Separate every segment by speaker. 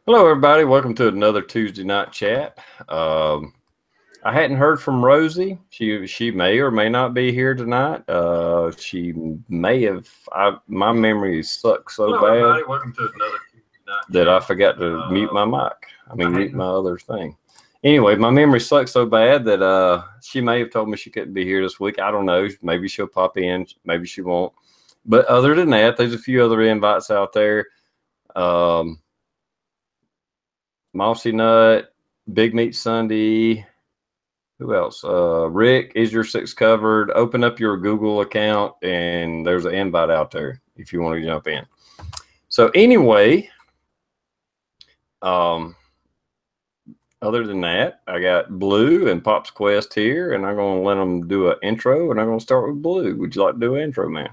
Speaker 1: Hello, everybody. Welcome to another Tuesday night chat. I hadn't heard from Rosie. She may or may not be here tonight. She may have. My memory sucks so
Speaker 2: Hello,
Speaker 1: bad.
Speaker 2: Everybody. Welcome to another Tuesday night
Speaker 1: that
Speaker 2: chat.
Speaker 1: I forgot to mute my mic. Mute my other thing. Anyway, my memory sucks so bad that she may have told me she couldn't be here this week. I don't know. Maybe she'll pop in. Maybe she won't. But other than that, there's a few other invites out there. Mossy Nut, Big Meat Sunday. Who else? Rick, is your six covered? Open up your Google account and there's an invite out there if you want to jump in. So anyway, other than that, I got Blue and Pop's Quest here, and I'm going to let them do an intro, and I'm going to start with Blue. Would you like to do an intro, man?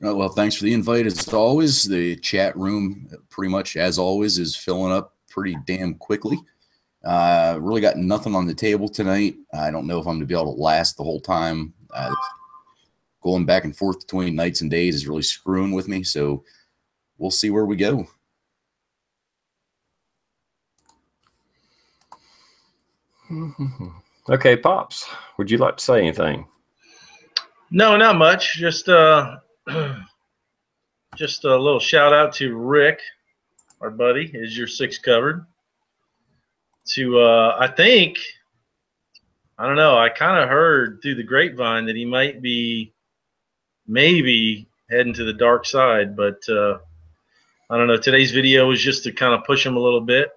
Speaker 3: Well, thanks for the invite. As always, the chat room, pretty much as always, is filling up pretty damn quickly. Really got nothing on the table tonight. I don't know if I'm going to be able to last the whole time. Going back and forth between nights and days is really screwing with me, so we'll see where we go.
Speaker 1: Okay, Pops, would you like to say anything?
Speaker 2: No, not much. Just a little shout out to Rick, our buddy. Is your six covered? I think, I don't know, I kind of heard through the grapevine that he might be maybe heading to the dark side, but I don't know. Today's video was just to kind of push him a little bit,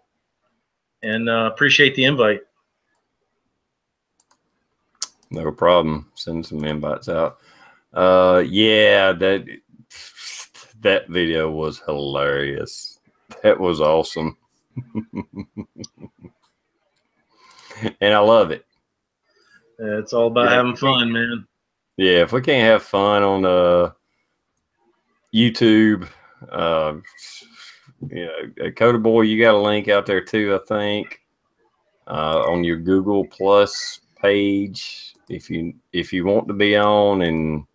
Speaker 2: and appreciate the invite.
Speaker 1: No problem. Send some invites out. Yeah, that video was hilarious. That was awesome. And I love it.
Speaker 2: Yeah, it's all about having fun, man.
Speaker 1: Yeah, if we can't have fun on YouTube, Coda Boy, you got a link out there too, I think, on your Google Plus page. If you want to be on and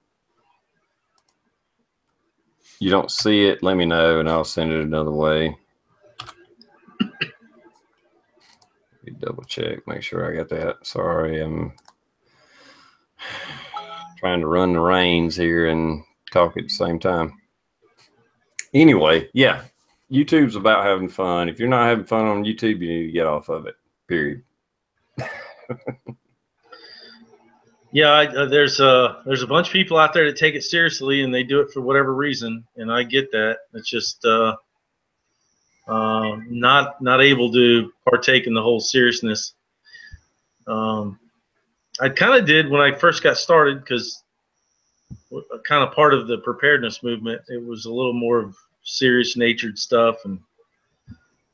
Speaker 1: you don't see it, let me know and I'll send it another way. Double check, make sure I got that. Sorry, I'm trying to run the reins here and talk at the same time. Anyway, yeah, YouTube's about having fun. If you're not having fun on YouTube, you need to get off of it, period.
Speaker 2: Yeah, there's a bunch of people out there that take it seriously and they do it for whatever reason, and I get that. It's just not able to partake in the whole seriousness. I kind of did when I first got started, because kind of part of the preparedness movement, it was a little more of serious natured stuff and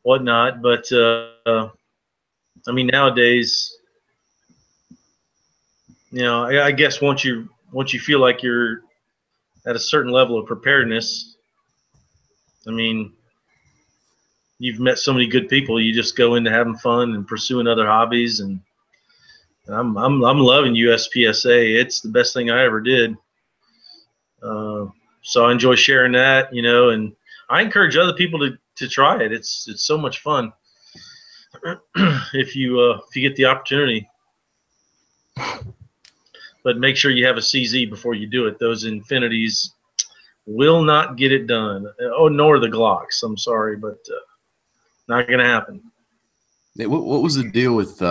Speaker 2: whatnot. But I mean, nowadays, you know, I guess once you feel like you're at a certain level of preparedness, I mean, you've met so many good people. You just go into having fun and pursuing other hobbies, and I'm loving USPSA. It's the best thing I ever did. So I enjoy sharing that, you know, and I encourage other people to try it. It's so much fun if you get the opportunity. But make sure you have a CZ before you do it. Those Infinities will not get it done. Oh, nor the Glocks. I'm sorry, but not going to happen.
Speaker 3: Hey, what was the deal with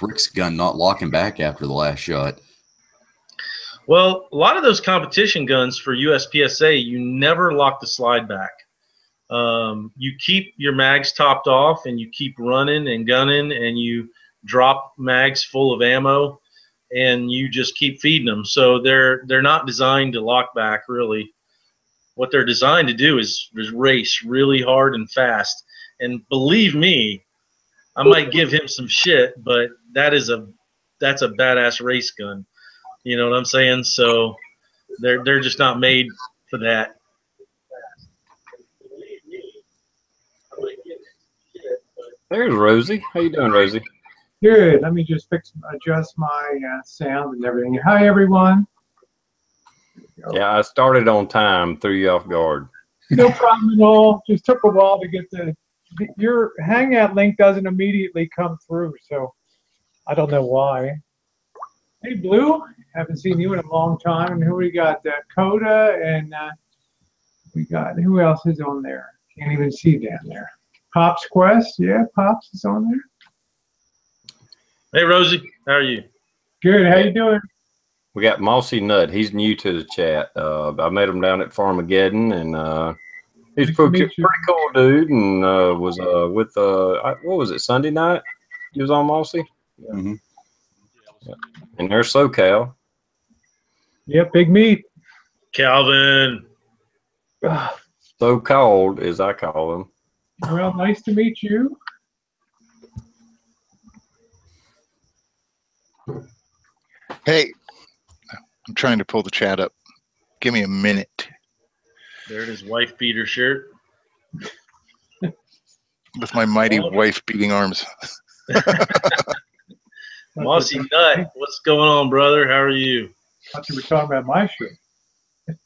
Speaker 3: Rick's gun not locking back after the last shot?
Speaker 2: Well, a lot of those competition guns for USPSA, you never lock the slide back. You keep your mags topped off, and you keep running and gunning, and you drop mags full of ammo, and you just keep feeding them. So they're not designed to lock back, really. What they're designed to do is race really hard and fast. And believe me, I might give him some shit, but that's a badass race gun. You know what I'm saying? So they're just not made for that.
Speaker 1: There's Rosie. How you doing, Rosie?
Speaker 4: Good. Let me just adjust my sound and everything. Hi, everyone.
Speaker 1: Yeah, I started on time, threw you off guard.
Speaker 4: No problem at all. Just took a while to get the your Hangout link doesn't immediately come through, so I don't know why. Hey, Blue, haven't seen you in a long time. And who we got? Coda, and we got, who else is on there? Can't even see down there. Pops Quest, yeah, Pops is on there.
Speaker 2: Hey, Rosie, how are you?
Speaker 4: Good, how you doing?
Speaker 1: We got Mossy Nut. He's new to the chat. I met him down at Farmageddon, and he's
Speaker 4: Nice to
Speaker 1: pretty
Speaker 4: meet you.
Speaker 1: cool dude, and was with what was it, Sunday night? He was on Mossy. Yeah.
Speaker 3: Mm-hmm.
Speaker 1: Yeah. And there's SoCal.
Speaker 4: Yep, Big Meat.
Speaker 2: Calvin.
Speaker 1: So called, as I call him.
Speaker 4: Well, nice to meet you.
Speaker 5: Hey, I'm trying to pull the chat up. Give me a minute.
Speaker 2: There it is, wife beater shirt.
Speaker 5: With my mighty wife beating arms.
Speaker 2: Mossy Nut, what's going on, brother? How are you?
Speaker 4: I thought you were talking about my shirt.
Speaker 6: Not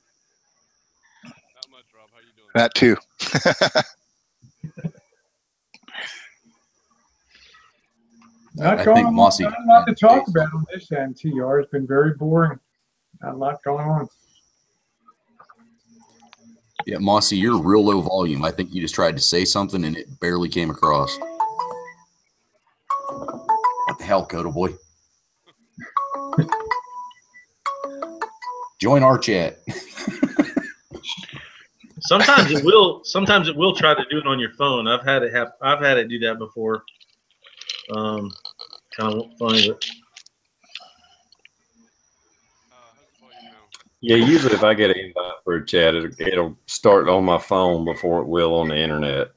Speaker 6: much, Rob. How you doing?
Speaker 5: That too.
Speaker 4: Not going on.
Speaker 3: Mossy.
Speaker 4: Not a lot to talk about on this end. TR has been very boring. Not a lot going on.
Speaker 3: Yeah, Mossy, you're real low volume. I think you just tried to say something and it barely came across. What the hell, Coda boy? Join our chat.
Speaker 2: Sometimes it will. Sometimes it will try to do it on your phone. I've had it do that before. Kind of funny, but
Speaker 6: How's the volume now?
Speaker 1: Yeah, usually if I get an invite for a chat, it'll start on my phone before it will on the internet,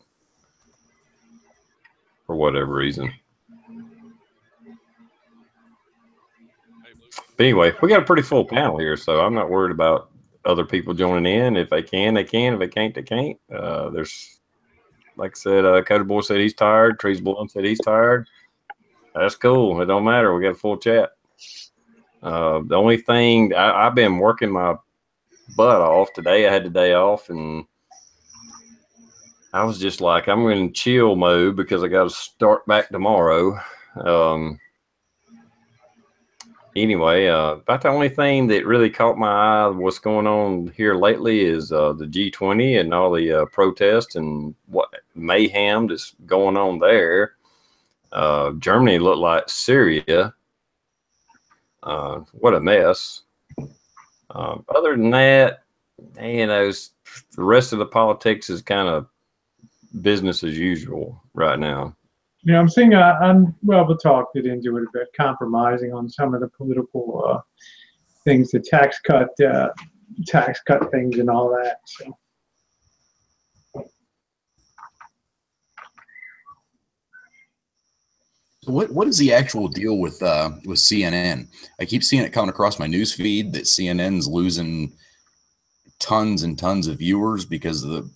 Speaker 1: for whatever reason. But anyway, we got a pretty full panel here, so I'm not worried about other people joining in. If they can, they can. If they can't, they can't. There's, like I said, Coda Boy said he's tired. Trees Blunt said he's tired. That's cool. It don't matter. We got a full chat. The only thing, I've been working my butt off today. I had the day off, and I was just like, I'm in chill mode because I got to start back tomorrow. Anyway, about the only thing that really caught my eye, what's going on here lately, is the G20 and all the protests and what mayhem that's going on there. Germany looked like Syria. What a mess. Other than that, you know, the rest of the politics is kind of business as usual right now.
Speaker 4: Yeah, I'm seeing, we'll talk, get into it a bit, compromising on some of the political things, the tax cut things and all that. So.
Speaker 3: What is the actual deal with CNN? I keep seeing it coming across my news feed that CNN's losing tons and tons of viewers because of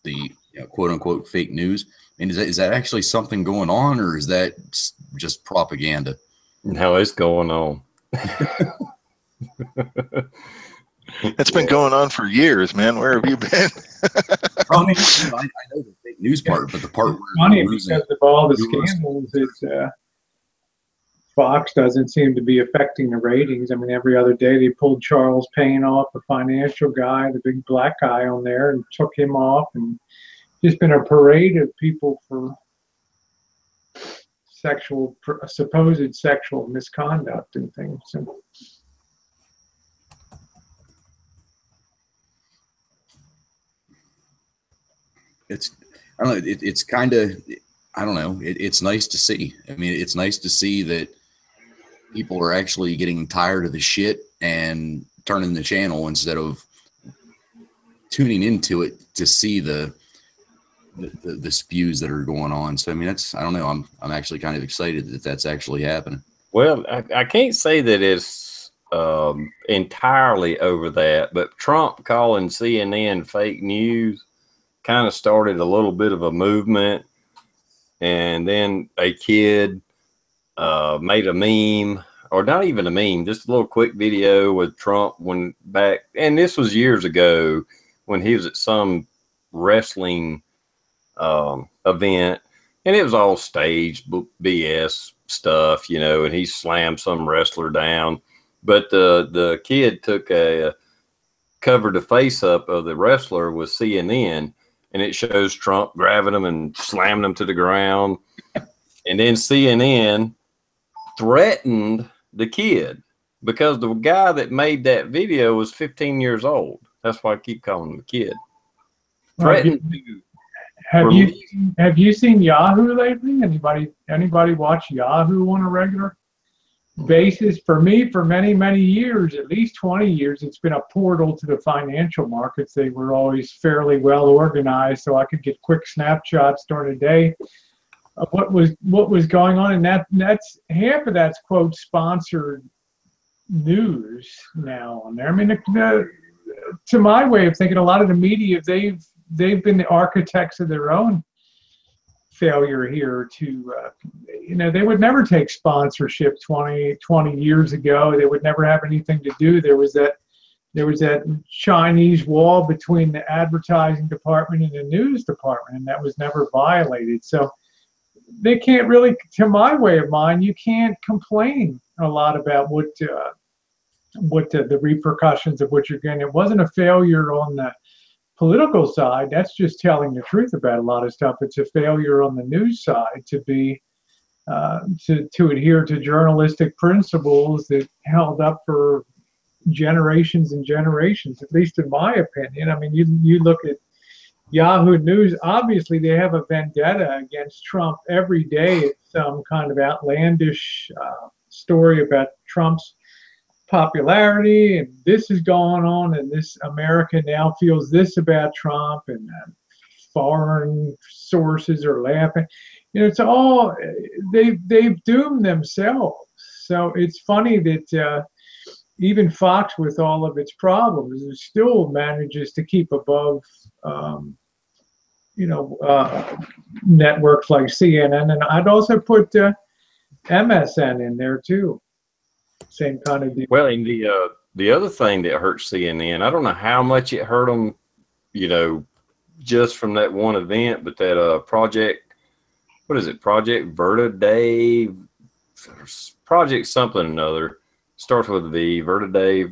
Speaker 3: the quote unquote fake news. And is that actually something going on, or is that just propaganda?
Speaker 1: No, it's going on.
Speaker 5: It's been going on for years, man. Where have you been?
Speaker 3: I know the fake news part, but the part where
Speaker 4: funny because of all the scandals, it's Fox doesn't seem to be affecting the ratings. I mean, every other day they pulled Charles Payne off, the financial guy, the big black guy on there, and took him off, and just been a parade of people for supposed sexual misconduct and things. So.
Speaker 3: I don't know. It's kind of, I don't know. It's nice to see. I mean, it's nice to see that people are actually getting tired of the shit and turning the channel instead of tuning into it to see the spews that are going on. So I mean, I don't know. I'm actually kind of excited that that's actually happening.
Speaker 1: Well, I can't say that it's entirely over that, but Trump calling CNN fake news kind of started a little bit of a movement, and then a kid made a meme, or not even a meme, just a little quick video with Trump when back, and this was years ago when he was at some wrestling event, and it was all staged BS stuff, you know, and he slammed some wrestler down. But the kid took covered the face up of the wrestler with CNN, and it shows Trump grabbing him and slamming him to the ground. And then CNN threatened the kid because the guy that made that video was 15 years old. That's why I keep calling him a kid. Threatened to
Speaker 4: have you seen Yahoo lately? Anybody watch Yahoo on a regular basis? For me, for many years, at least 20 years, it's been a portal to the financial markets. They were always fairly well organized, so I could get quick snapshots during the day of what was going on, and that's half of that's quote sponsored news now on there. I mean, to my way of thinking, a lot of the media, they've been the architects of their own failure here to, you know, they would never take sponsorship 20 years ago. They would never have anything to do. There was that Chinese wall between the advertising department and the news department, and that was never violated. So they can't really, to my way of mind, you can't complain a lot about what the repercussions of what you're getting. It wasn't a failure on the political side. That's just telling the truth about a lot of stuff. It's a failure on the news side to be to adhere to journalistic principles that held up for generations and generations, at least in my opinion. I mean, you look at Yahoo News, obviously they have a vendetta against Trump every day. It's some kind of outlandish story about Trump's popularity, and this is going on, and this America now feels this about Trump, and foreign sources are laughing. You know, it's all they've doomed themselves. So it's funny that even Fox, with all of its problems, it still manages to keep above networks like CNN, and I'd also put MSN in there too. Same kind of deal.
Speaker 1: Well, and the other thing that hurt CNN, I don't know how much it hurt them, you know, just from that one event, but that project, what is it? Project Verta Day, Project something or another, starts with a V, Verta Day,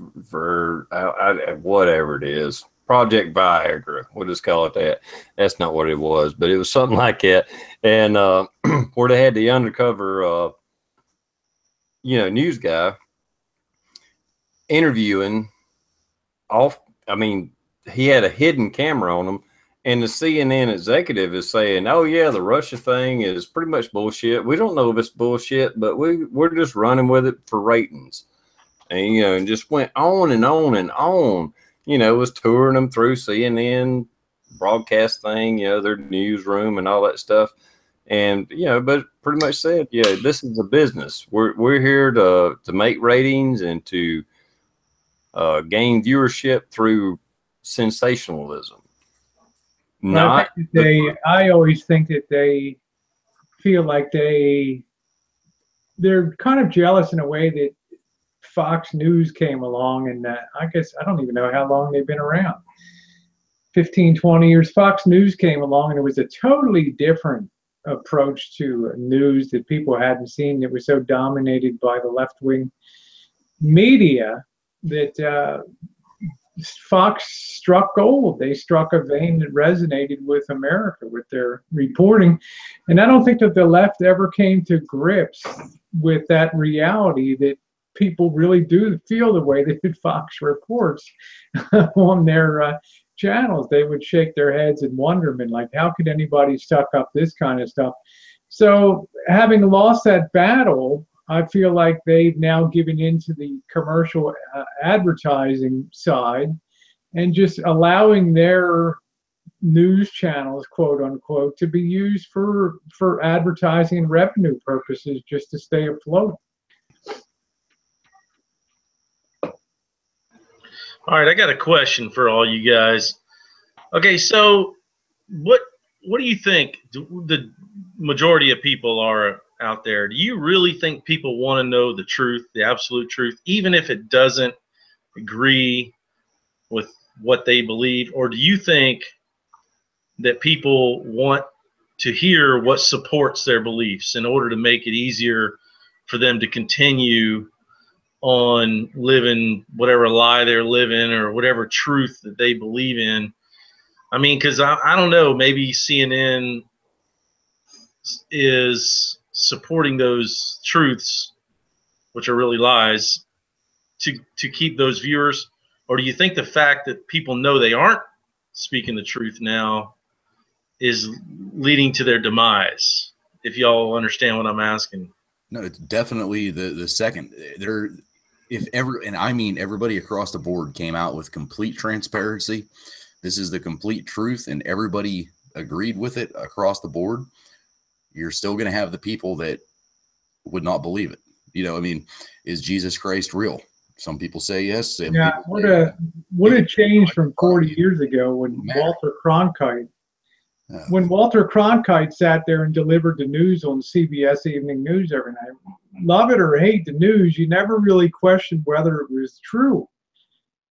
Speaker 1: whatever it is. Project Viagra, we'll just call it that. That's not what it was, but it was something like that. And where they had the undercover, news guy interviewing he had a hidden camera on him, and the CNN executive is saying, oh yeah, the Russia thing is pretty much bullshit. We don't know if it's bullshit, but we're just running with it for ratings. And, you know, and just went on and on and on. You know, was touring them through CNN broadcast thing, you know, their newsroom and all that stuff. And, you know, but pretty much said, yeah, this is a business. We're here to make ratings and to gain viewership through sensationalism.
Speaker 4: I always think that they feel like they're kind of jealous in a way that Fox News came along, and I guess I don't even know how long they've been around. 15, 20 years. Fox News came along, and it was a totally different approach to news that people hadn't seen, that was so dominated by the left-wing media that Fox struck gold. They struck a vein that resonated with America with their reporting. And I don't think that the left ever came to grips with that reality that people really do feel the way that Fox reports on their channels. They would shake their heads in wonderment, like, how could anybody suck up this kind of stuff? So having lost that battle, I feel like they've now given into the commercial advertising side and just allowing their news channels, quote unquote, to be used for advertising and revenue purposes, just to stay afloat.
Speaker 2: All right, I got a question for all you guys. Okay, so what do you think the majority of people are out there? Do you really think people want to know the truth, the absolute truth, even if it doesn't agree with what they believe? Or do you think that people want to hear what supports their beliefs in order to make it easier for them to continue on living whatever lie they're living or whatever truth that they believe in. I mean, because I don't know, maybe CNN is supporting those truths, which are really lies, to keep those viewers? Or do you think the fact that people know they aren't speaking the truth now is leading to their demise? If y'all understand what I'm asking.
Speaker 3: No, it's definitely the second. And I mean everybody across the board came out with complete transparency. This is the complete truth, and everybody agreed with it across the board. You're still going to have the people that would not believe it. You know, I mean, is Jesus Christ real? Some people say yes.
Speaker 4: Yeah, what a change from 40 years ago when Walter Cronkite sat there and delivered the news on CBS Evening News every night. Love it or hate the news, you never really questioned whether it was true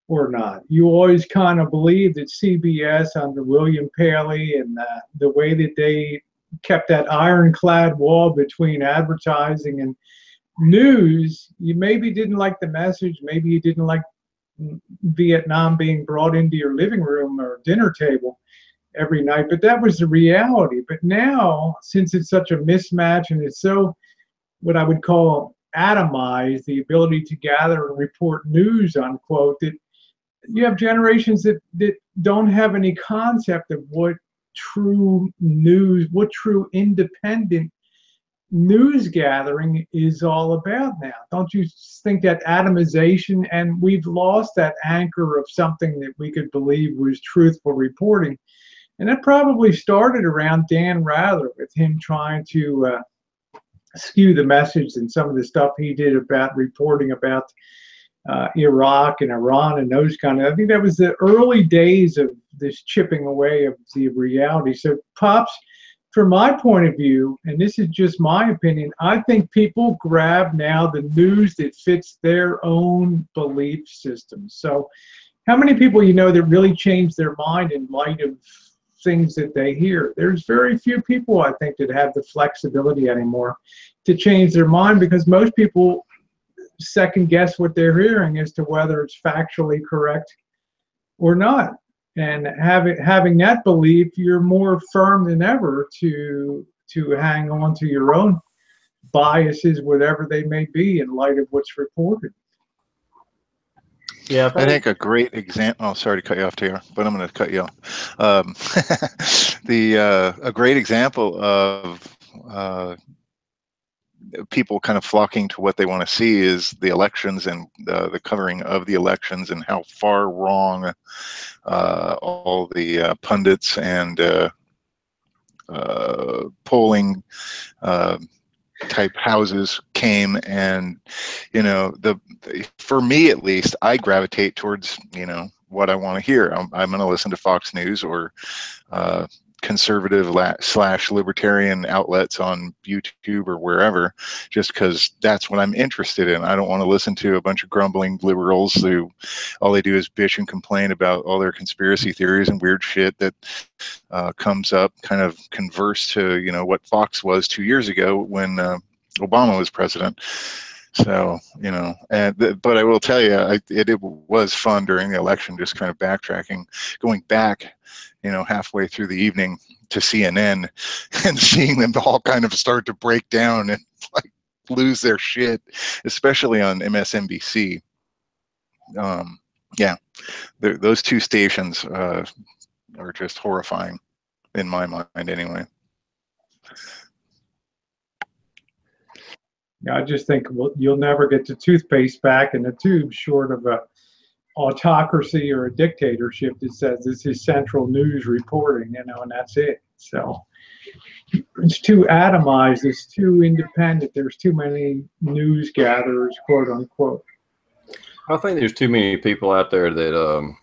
Speaker 4: or not. You always kind of believed that CBS under William Paley and the way that they kept that ironclad wall between advertising and news, you maybe didn't like the message, maybe you didn't like Vietnam being brought into your living room or dinner table every night, but that was the reality. But now, since it's such a mismatch and it's so what I would call atomized, the ability to gather and report news, unquote, that you have generations that don't have any concept of what true news, what true independent news gathering is all about now. Don't you think that atomization, and we've lost that anchor of something that we could believe was truthful reporting? And that probably started around Dan Rather with him trying to skew the message and some of the stuff he did about reporting about Iraq and Iran and those kind of. I think that was the early days of this chipping away of the reality. So, Pops, from my point of view, and this is just my opinion, I think people grab now the news that fits their own belief system. So, how many people you know that really change their mind in light of things that they hear? There's very few people, I think, that have the flexibility anymore to change their mind, because most people second guess what they're hearing as to whether it's factually correct or not. And having that belief, you're more firm than ever to hang on to your own biases, whatever they may be, in light of what's reported.
Speaker 1: Yeah,
Speaker 5: I think a great example. Oh, sorry to cut you off, Taylor, but I'm going to cut you off. A great example of people kind of flocking to what they want to see is the elections and the covering of the elections, and how far wrong all the pundits and polling type houses came. And for me at least, I gravitate towards what I want to hear. I'm going to listen to Fox News or conservative / libertarian outlets on YouTube or wherever, just because that's what I'm interested in. I don't want to listen to a bunch of grumbling liberals who all they do is bitch and complain about all their conspiracy theories and weird shit that comes up, kind of converse to what Fox was 2 years ago when Obama was president. So but I will tell you, it was fun during the election, just kind of backtracking, going back halfway through the evening to CNN and seeing them all kind of start to break down and like lose their shit, especially on MSNBC. Those two stations are just horrifying in my mind anyway.
Speaker 4: I just think you'll never get the toothpaste back in the tube short of a autocracy or a dictatorship that says this is central news reporting, and that's it. So it's too atomized, it's too independent, there's too many news gatherers, quote unquote.
Speaker 1: I think there's too many people out there that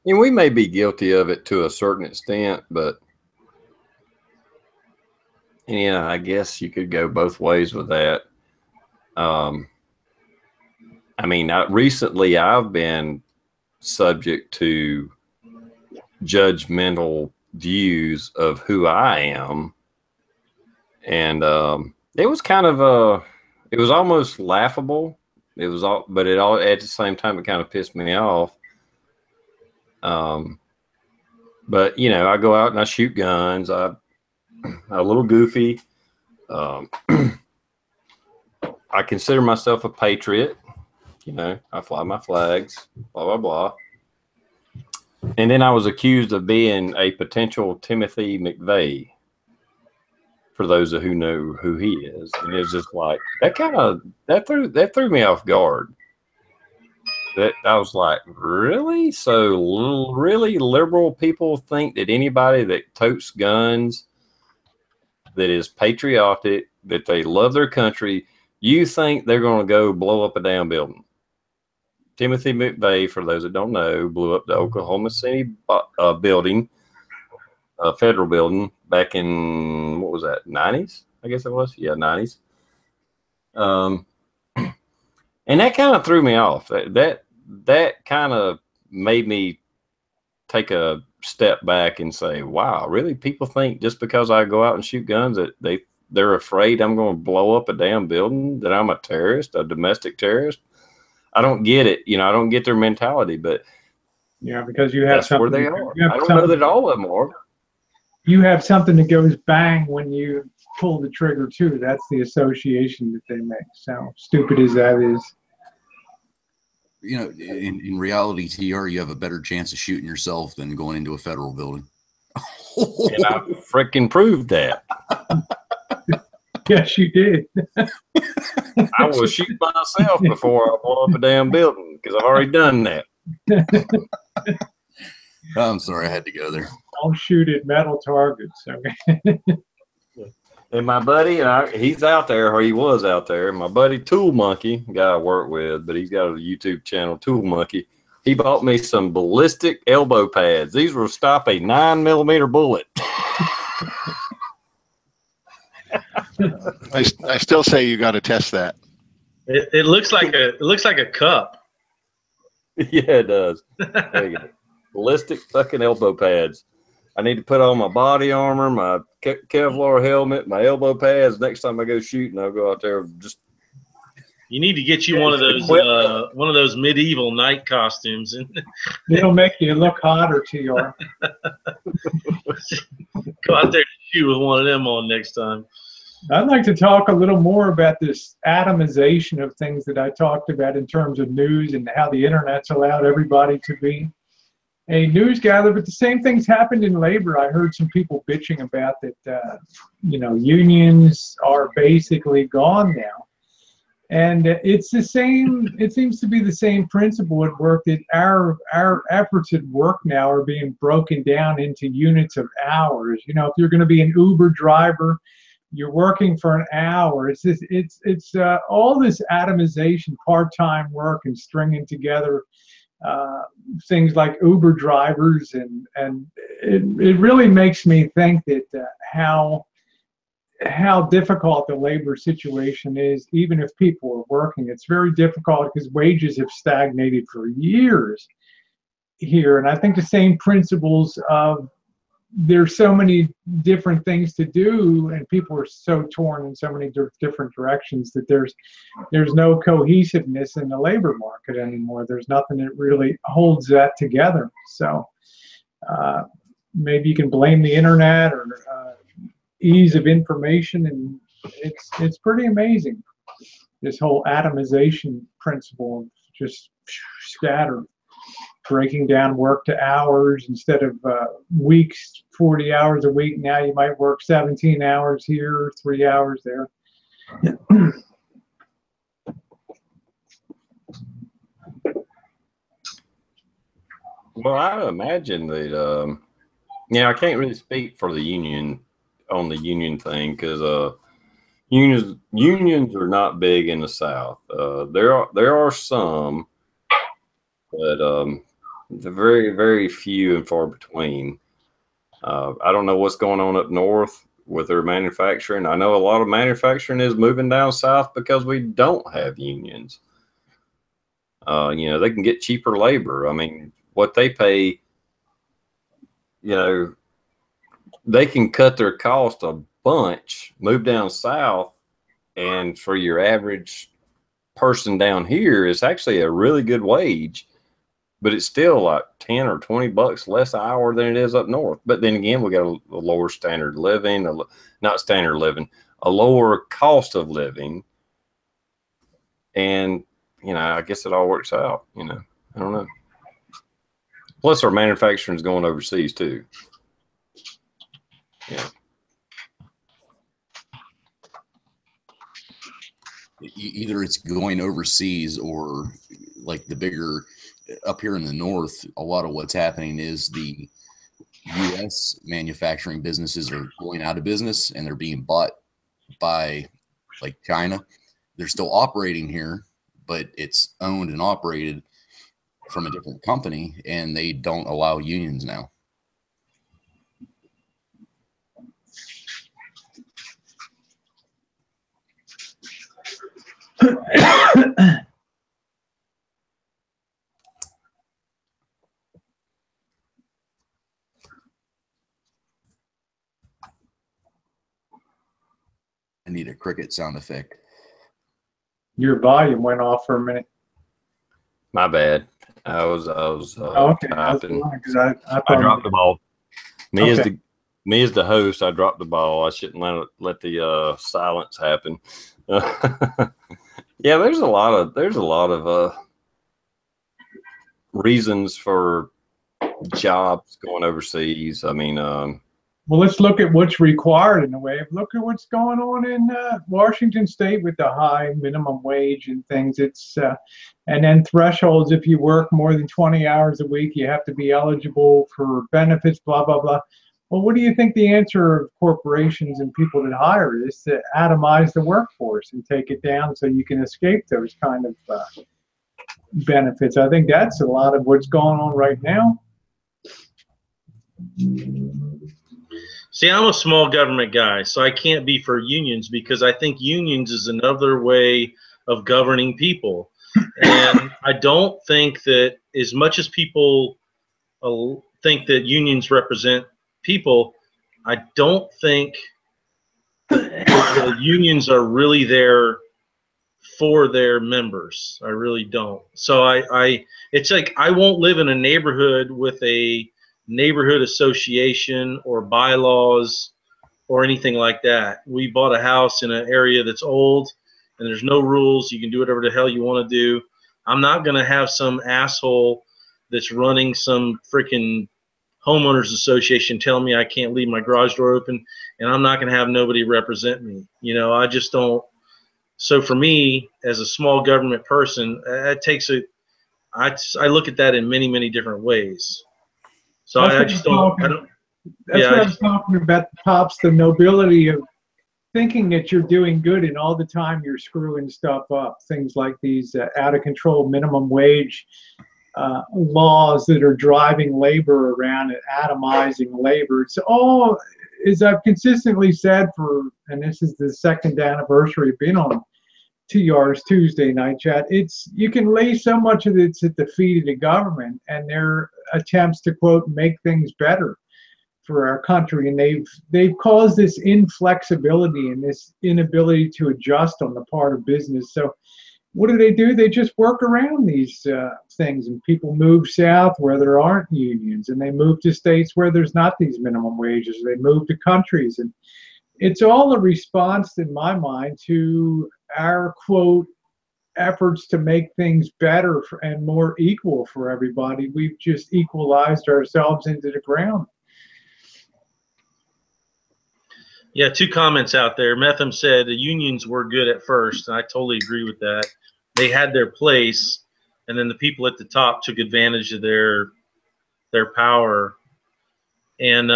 Speaker 1: we may be guilty of it to a certain extent, but yeah, I guess you could go both ways with that. Recently I've been subject to judgmental views of who I am. And it was kind of it was almost laughable. It was all, but it all at the same time it kind of pissed me off. But you know, I go out and I shoot guns. I'm a little goofy. I consider myself a patriot. You know, I fly my flags, blah, blah, blah. And then I was accused of being a potential Timothy McVeigh, for those who know who he is. And it's just like, that threw me off guard. That I was like, really? So really liberal people think that anybody that totes guns, that is patriotic, that they love their country, you think they're going to go blow up a damn building? Timothy McVeigh, for those that don't know, blew up the Oklahoma City building, federal building, back in, what was that, 90s? I guess it was. Yeah, 90s. And that kind of threw me off. That kind of made me take a step back and say, wow, really? People think just because I go out and shoot guns that they're afraid I'm going to blow up a damn building, that I'm a terrorist, a domestic terrorist? I don't get it. You know, I don't get their mentality, but
Speaker 4: yeah, because you have
Speaker 1: that's where
Speaker 4: something.
Speaker 1: they are. I don't know that all of them are.
Speaker 4: You have something that goes bang when you pull the trigger too. That's the association that they make. So stupid as that is.
Speaker 3: You know, in reality, TR, you have a better chance of shooting yourself than going into a federal building.
Speaker 1: And I freaking proved that.
Speaker 4: Yes, you did.
Speaker 1: I will shoot myself before I blow up a damn building because I've already done that.
Speaker 3: I'm sorry, I had to go there.
Speaker 4: I'll shoot at metal targets. Okay.
Speaker 1: And my buddy, he's out there, or he was out there. My buddy Tool Monkey, guy I work with, but he's got a YouTube channel, Tool Monkey. He bought me some ballistic elbow pads. These will stop a 9mm bullet.
Speaker 5: I still say you got to test that.
Speaker 2: It looks like a cup.
Speaker 1: Yeah, it does. There you go. Ballistic fucking elbow pads. I need to put on my body armor, my Kevlar helmet, my elbow pads. Next time I go shooting, I'll go out there and just.
Speaker 2: You need to get you one of those medieval knight costumes, and
Speaker 4: it'll make you look hotter, TR.
Speaker 2: Go out there and shoot with one of them on next time.
Speaker 4: I'd like to talk a little more about this atomization of things that I talked about in terms of news and how the internet's allowed everybody to be a news gatherer. But the same things happened in labor. I heard some people bitching about that, you know, unions are basically gone now. And it's the same, it seems to be the same principle at work, that our efforts at work now are being broken down into units of hours. You know, if you're going to be an Uber driver, you're working for an hour. It's all this atomization, part-time work, and stringing together things like Uber drivers, and it really makes me think that how difficult the labor situation is. Even if people are working, it's very difficult because wages have stagnated for years here. And I think the same principles of there's so many different things to do, and people are so torn in so many different directions that there's no cohesiveness in the labor market anymore. There's nothing that really holds that together. So maybe you can blame the internet or ease of information, and it's pretty amazing, this whole atomization principle of just scatter, breaking down work to hours instead of weeks, 40 hours a week. Now you might work 17 hours here, 3 hours there.
Speaker 1: Well, I imagine that, I can't really speak for the union on the union thing, because unions are not big in the South. There are some, but they're very, very few and far between. I don't know what's going on up north with their manufacturing. I know a lot of manufacturing is moving down south because we don't have unions. You know, they can get cheaper labor. I mean, what they pay, you know, they can cut their cost a bunch, move down south, and for your average person down here, it's actually a really good wage, but it's still like 10 or 20 bucks less an hour than it is up north. But then again, we got a lower standard of living, not standard of living, a lower cost of living. And, you know, I guess it all works out, you know, I don't know. Plus our manufacturing is going overseas too. Yeah.
Speaker 3: Either it's going overseas or like the bigger up here in the north, a lot of what's happening is the U.S. manufacturing businesses are going out of business and they're being bought by like China. They're still operating here, but it's owned and operated from a different company, and they don't allow unions now. I need a cricket sound effect.
Speaker 4: Your volume went off for a minute.
Speaker 1: My bad. I was
Speaker 4: Okay,
Speaker 1: typing.
Speaker 4: I
Speaker 1: I dropped the ball. Me
Speaker 4: Okay.
Speaker 1: as the host, I dropped the ball. I shouldn't let the silence happen. Yeah, there's a lot of reasons for jobs going overseas. I mean,
Speaker 4: Well, let's look at what's required in a way. Look at what's going on in Washington State with the high minimum wage and things. It's and then thresholds. If you work more than 20 hours a week, you have to be eligible for benefits. Blah blah blah. Well, what do you think the answer of corporations and people that hire is? To atomize the workforce and take it down so you can escape those kind of benefits. I think that's a lot of what's going on right now.
Speaker 2: See, I'm a small government guy, so I can't be for unions because I think unions is another way of governing people. And I don't think that as much as people think that unions represent people, I don't think the unions are really there for their members. I really don't. So it's like I won't live in a neighborhood with a neighborhood association or bylaws or anything like that. We bought a house in an area that's old and there's no rules. You can do whatever the hell you want to do. I'm not going to have some asshole that's running some freaking homeowners association telling me I can't leave my garage door open, and I'm not going to have nobody represent me. You know, I just don't. So for me, as a small government person, it takes I look at that in many, many different ways. So I just don't.
Speaker 4: That's what I'm talking about, Pops, the nobility of thinking that you're doing good and all the time you're screwing stuff up. Things like these out of control minimum wage laws that are driving labor around and atomizing labor. It's all, as I've consistently said and this is the second anniversary of being on TR's Tuesday Night Chat, you can lay so much of it's at the feet of the government and their attempts to, quote, make things better for our country, and they've caused this inflexibility and this inability to adjust on the part of business. So what do? They just work around these things, and people move south where there aren't unions, and they move to states where there's not these minimum wages. They move to countries, and it's all a response, in my mind, to our, quote, efforts to make things better and more equal for everybody. We've just equalized ourselves into the ground.
Speaker 2: Yeah, two comments out there. Metham said the unions were good at first, and I totally agree with that. They had their place, and then the people at the top took advantage of their power. And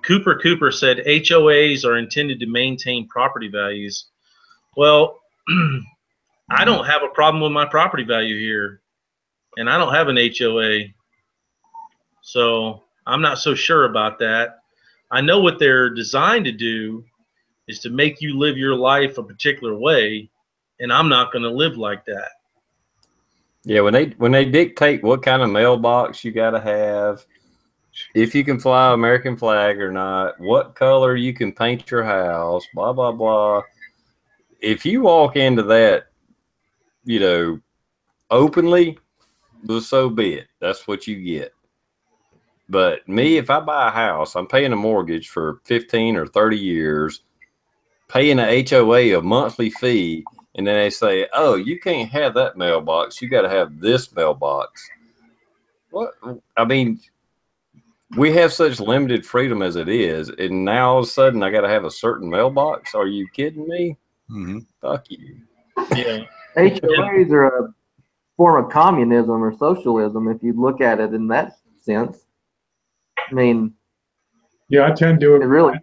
Speaker 2: Cooper said HOAs are intended to maintain property values. Well, I don't have a problem with my property value here, and I don't have an HOA, so I'm not so sure about that. I know what they're designed to do is to make you live your life a particular way, and I'm not going to live like that.
Speaker 1: Yeah, when they dictate what kind of mailbox you got to have, if you can fly American flag or not, what color you can paint your house, blah, blah, blah. If you walk into that, you know, openly, well, so be it. That's what you get. But me, if I buy a house, I'm paying a mortgage for 15 or 30 years, paying an HOA a monthly fee, and then they say, oh, you can't have that mailbox. You got to have this mailbox. What? I mean, we have such limited freedom as it is, and now all of a sudden I got to have a certain mailbox. Are you kidding me?
Speaker 3: Mm-hmm.
Speaker 1: Fuck you.
Speaker 2: Yeah.
Speaker 7: HOAs are a form of communism or socialism if you look at it in that sense. I mean,
Speaker 4: Yeah, I tend to
Speaker 7: it
Speaker 4: agree.
Speaker 7: really is.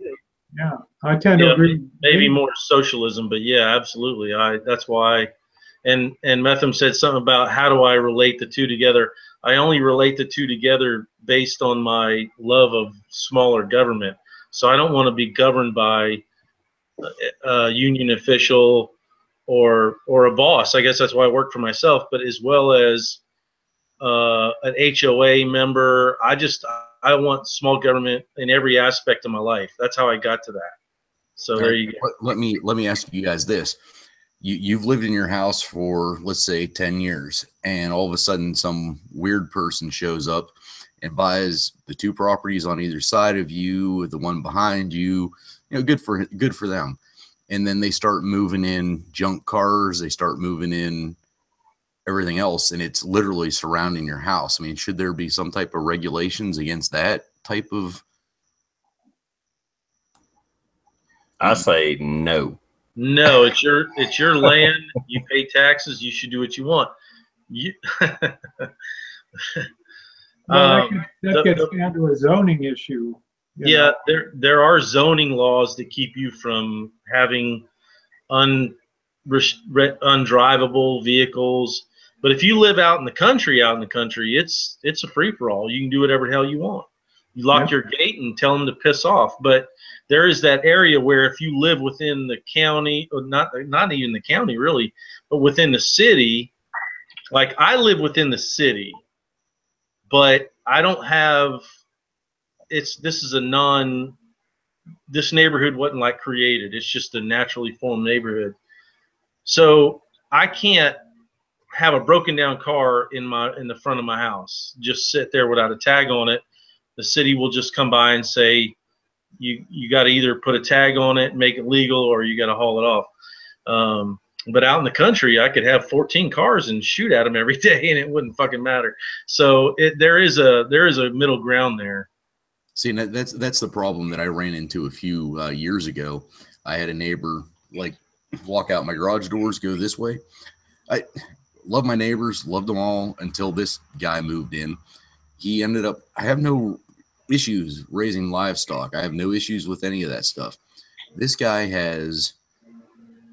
Speaker 4: Yeah, I tend to agree.
Speaker 2: Maybe more socialism, but yeah, absolutely. That's why. And Metham said something about how do I relate the two together. I only relate the two together based on my love of smaller government. So I don't want to be governed by a union official or a boss. I guess that's why I work for myself, but as well as an HOA member. I want small government in every aspect of my life. That's how I got to that. So there you go.
Speaker 3: Let me ask you guys this. You've lived in your house for, let's say, 10 years, and all of a sudden some weird person shows up and buys the two properties on either side of you, the one behind you, you know, good for them. And then they start moving in junk cars, they start moving in everything else, and it's literally surrounding your house. I mean, should there be some type of regulations against that type of?
Speaker 1: I say no.
Speaker 2: No, it's your land. You pay taxes. You should do what you want.
Speaker 4: Well, that gets down to a zoning issue.
Speaker 2: Yeah, there are zoning laws that keep you from having undrivable vehicles. But if you live out in the country, it's a free for all. You can do whatever the hell you want. You lock your gate and tell them to piss off. But there is that area where if you live within the county, or not even the county really, but within the city, like I live within the city, but I don't have. This neighborhood wasn't like created. It's just a naturally formed neighborhood. So I can't have a broken down car in the front of my house, just sit there without a tag on it. The city will just come by and say, you got to either put a tag on it, make it legal, or you got to haul it off. But out in the country, I could have 14 cars and shoot at them every day, and it wouldn't fucking matter. So there is a middle ground there.
Speaker 3: See, that's the problem that I ran into a few years ago. I had a neighbor like walk out my garage doors, go this way. I love my neighbors, loved them all until this guy moved in. He ended up, I have no issues raising livestock. I have no issues with any of that stuff. This guy has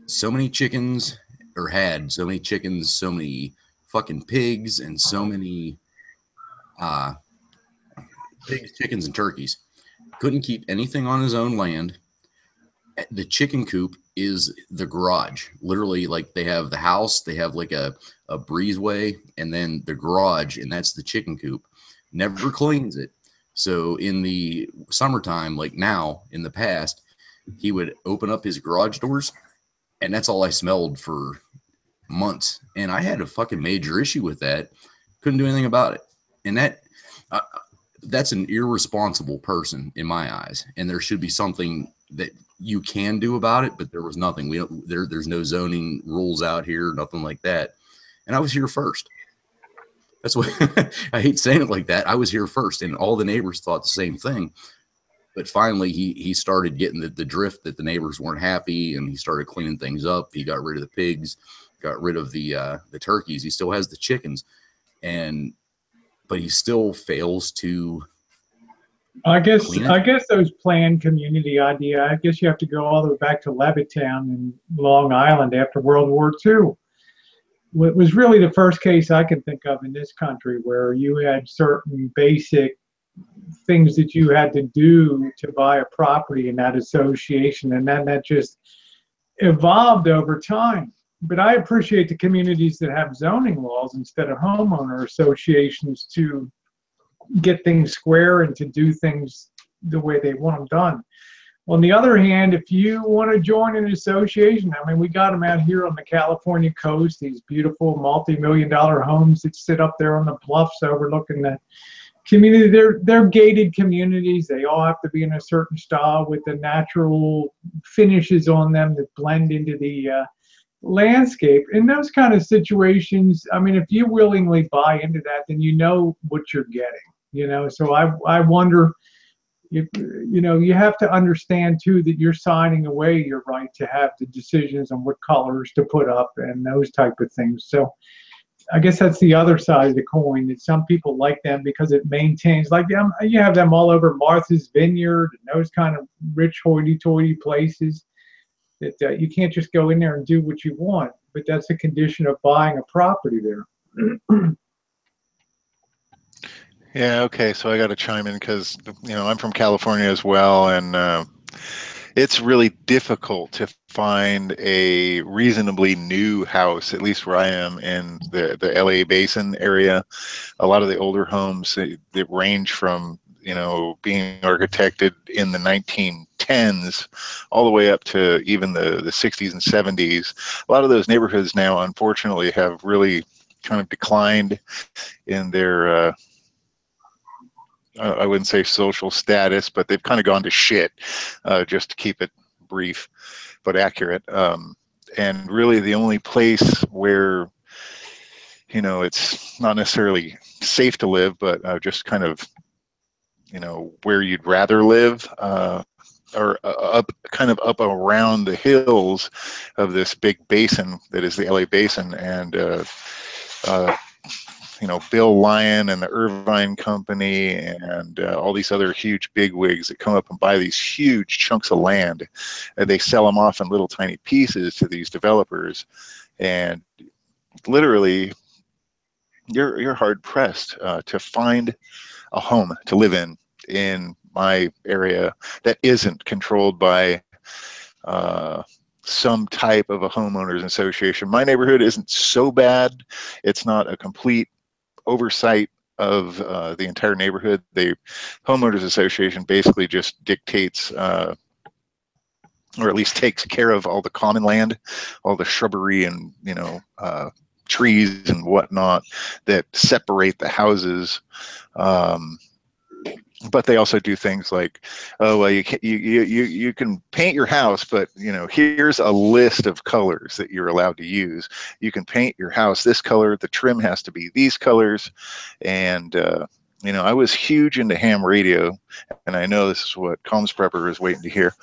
Speaker 3: so many chickens, or had so many chickens, so many fucking pigs, and so many pigs, chickens, and turkeys. Couldn't keep anything on his own land. The chicken coop is the garage. Literally, like they have the house, they have like a breezeway, and then the garage, and that's the chicken coop. Never cleans it. So in the summertime, like now, in the past, he would open up his garage doors, and that's all I smelled for months. And I had a fucking major issue with that. Couldn't do anything about it. And that's an irresponsible person in my eyes. And there should be something that you can do about it, but there was nothing. There's no zoning rules out here, nothing like that. And I was here first. That's what I hate saying it like that. I was here first, and all the neighbors thought the same thing. But finally, he started getting the drift that the neighbors weren't happy, and he started cleaning things up. He got rid of the pigs, got rid of the turkeys. He still has the chickens, but he still fails to.
Speaker 4: I guess those planned community idea. I guess you have to go all the way back to Levittown in Long Island after World War II. It was really the first case I can think of in this country where you had certain basic things that you had to do to buy a property in that association, and then that just evolved over time. But I appreciate the communities that have zoning laws instead of homeowner associations to get things square and to do things the way they want them done. On the other hand, if you want to join an association, I mean, we got them out here on the California coast, these beautiful multi-million-dollar homes that sit up there on the bluffs overlooking the community. They're gated communities. They all have to be in a certain style with the natural finishes on them that blend into the landscape. In those kind of situations, I mean, if you willingly buy into that, then you know what you're getting. So I wonder, you have to understand too that you're signing away your right to have the decisions on what colors to put up and those type of things. So I guess that's the other side of the coin, that some people like them because it maintains, like you have them all over Martha's Vineyard and those kind of rich hoity-toity places that you can't just go in there and do what you want, but that's a condition of buying a property there.
Speaker 5: Yeah, okay, so I got to chime in because, I'm from California as well, and it's really difficult to find a reasonably new house, at least where I am in the LA Basin area. A lot of the older homes, they range from, being architected in the 1910s all the way up to even the 60s and 70s. A lot of those neighborhoods now, unfortunately, have really kind of declined in their I wouldn't say social status, but they've kind of gone to shit, just to keep it brief but accurate. And really the only place where, it's not necessarily safe to live, but just kind of, where you'd rather live, or kind of up around the hills of this big basin that is the LA Basin. And Bill Lyon and the Irvine Company and all these other huge bigwigs that come up and buy these huge chunks of land, and they sell them off in little tiny pieces to these developers. And literally, you're hard pressed to find a home to live in my area that isn't controlled by some type of a homeowners association. My neighborhood isn't so bad. It's not a complete oversight of the entire neighborhood. The homeowners association basically just dictates, or at least takes care of all the common land, all the shrubbery and trees and whatnot that separate the houses. But they also do things like, oh well, you can paint your house, but here's a list of colors that you're allowed to use. You can paint your house this color. The trim has to be these colors. And I was huge into ham radio, and I know this is what TRprepper is waiting to hear.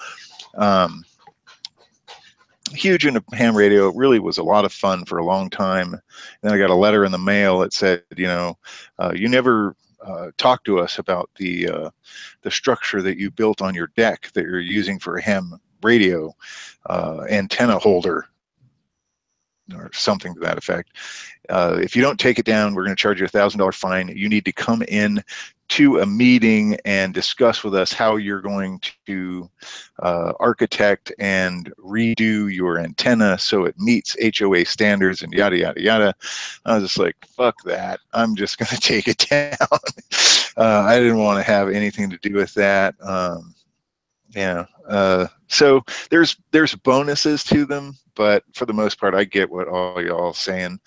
Speaker 5: Huge into ham radio. It really was a lot of fun for a long time. And then I got a letter in the mail that said, you never talk to us about the structure that you built on your deck that you're using for a ham radio antenna holder, or something to that effect. If you don't take it down, we're going to charge you $1,000 fine. You need to come in to a meeting and discuss with us how you're going to architect and redo your antenna so it meets HOA standards and yada, yada, yada. I was just like, fuck that. I'm just going to take it down. I didn't want to have anything to do with that. So there's bonuses to them, but for the most part, I get what all y'all saying.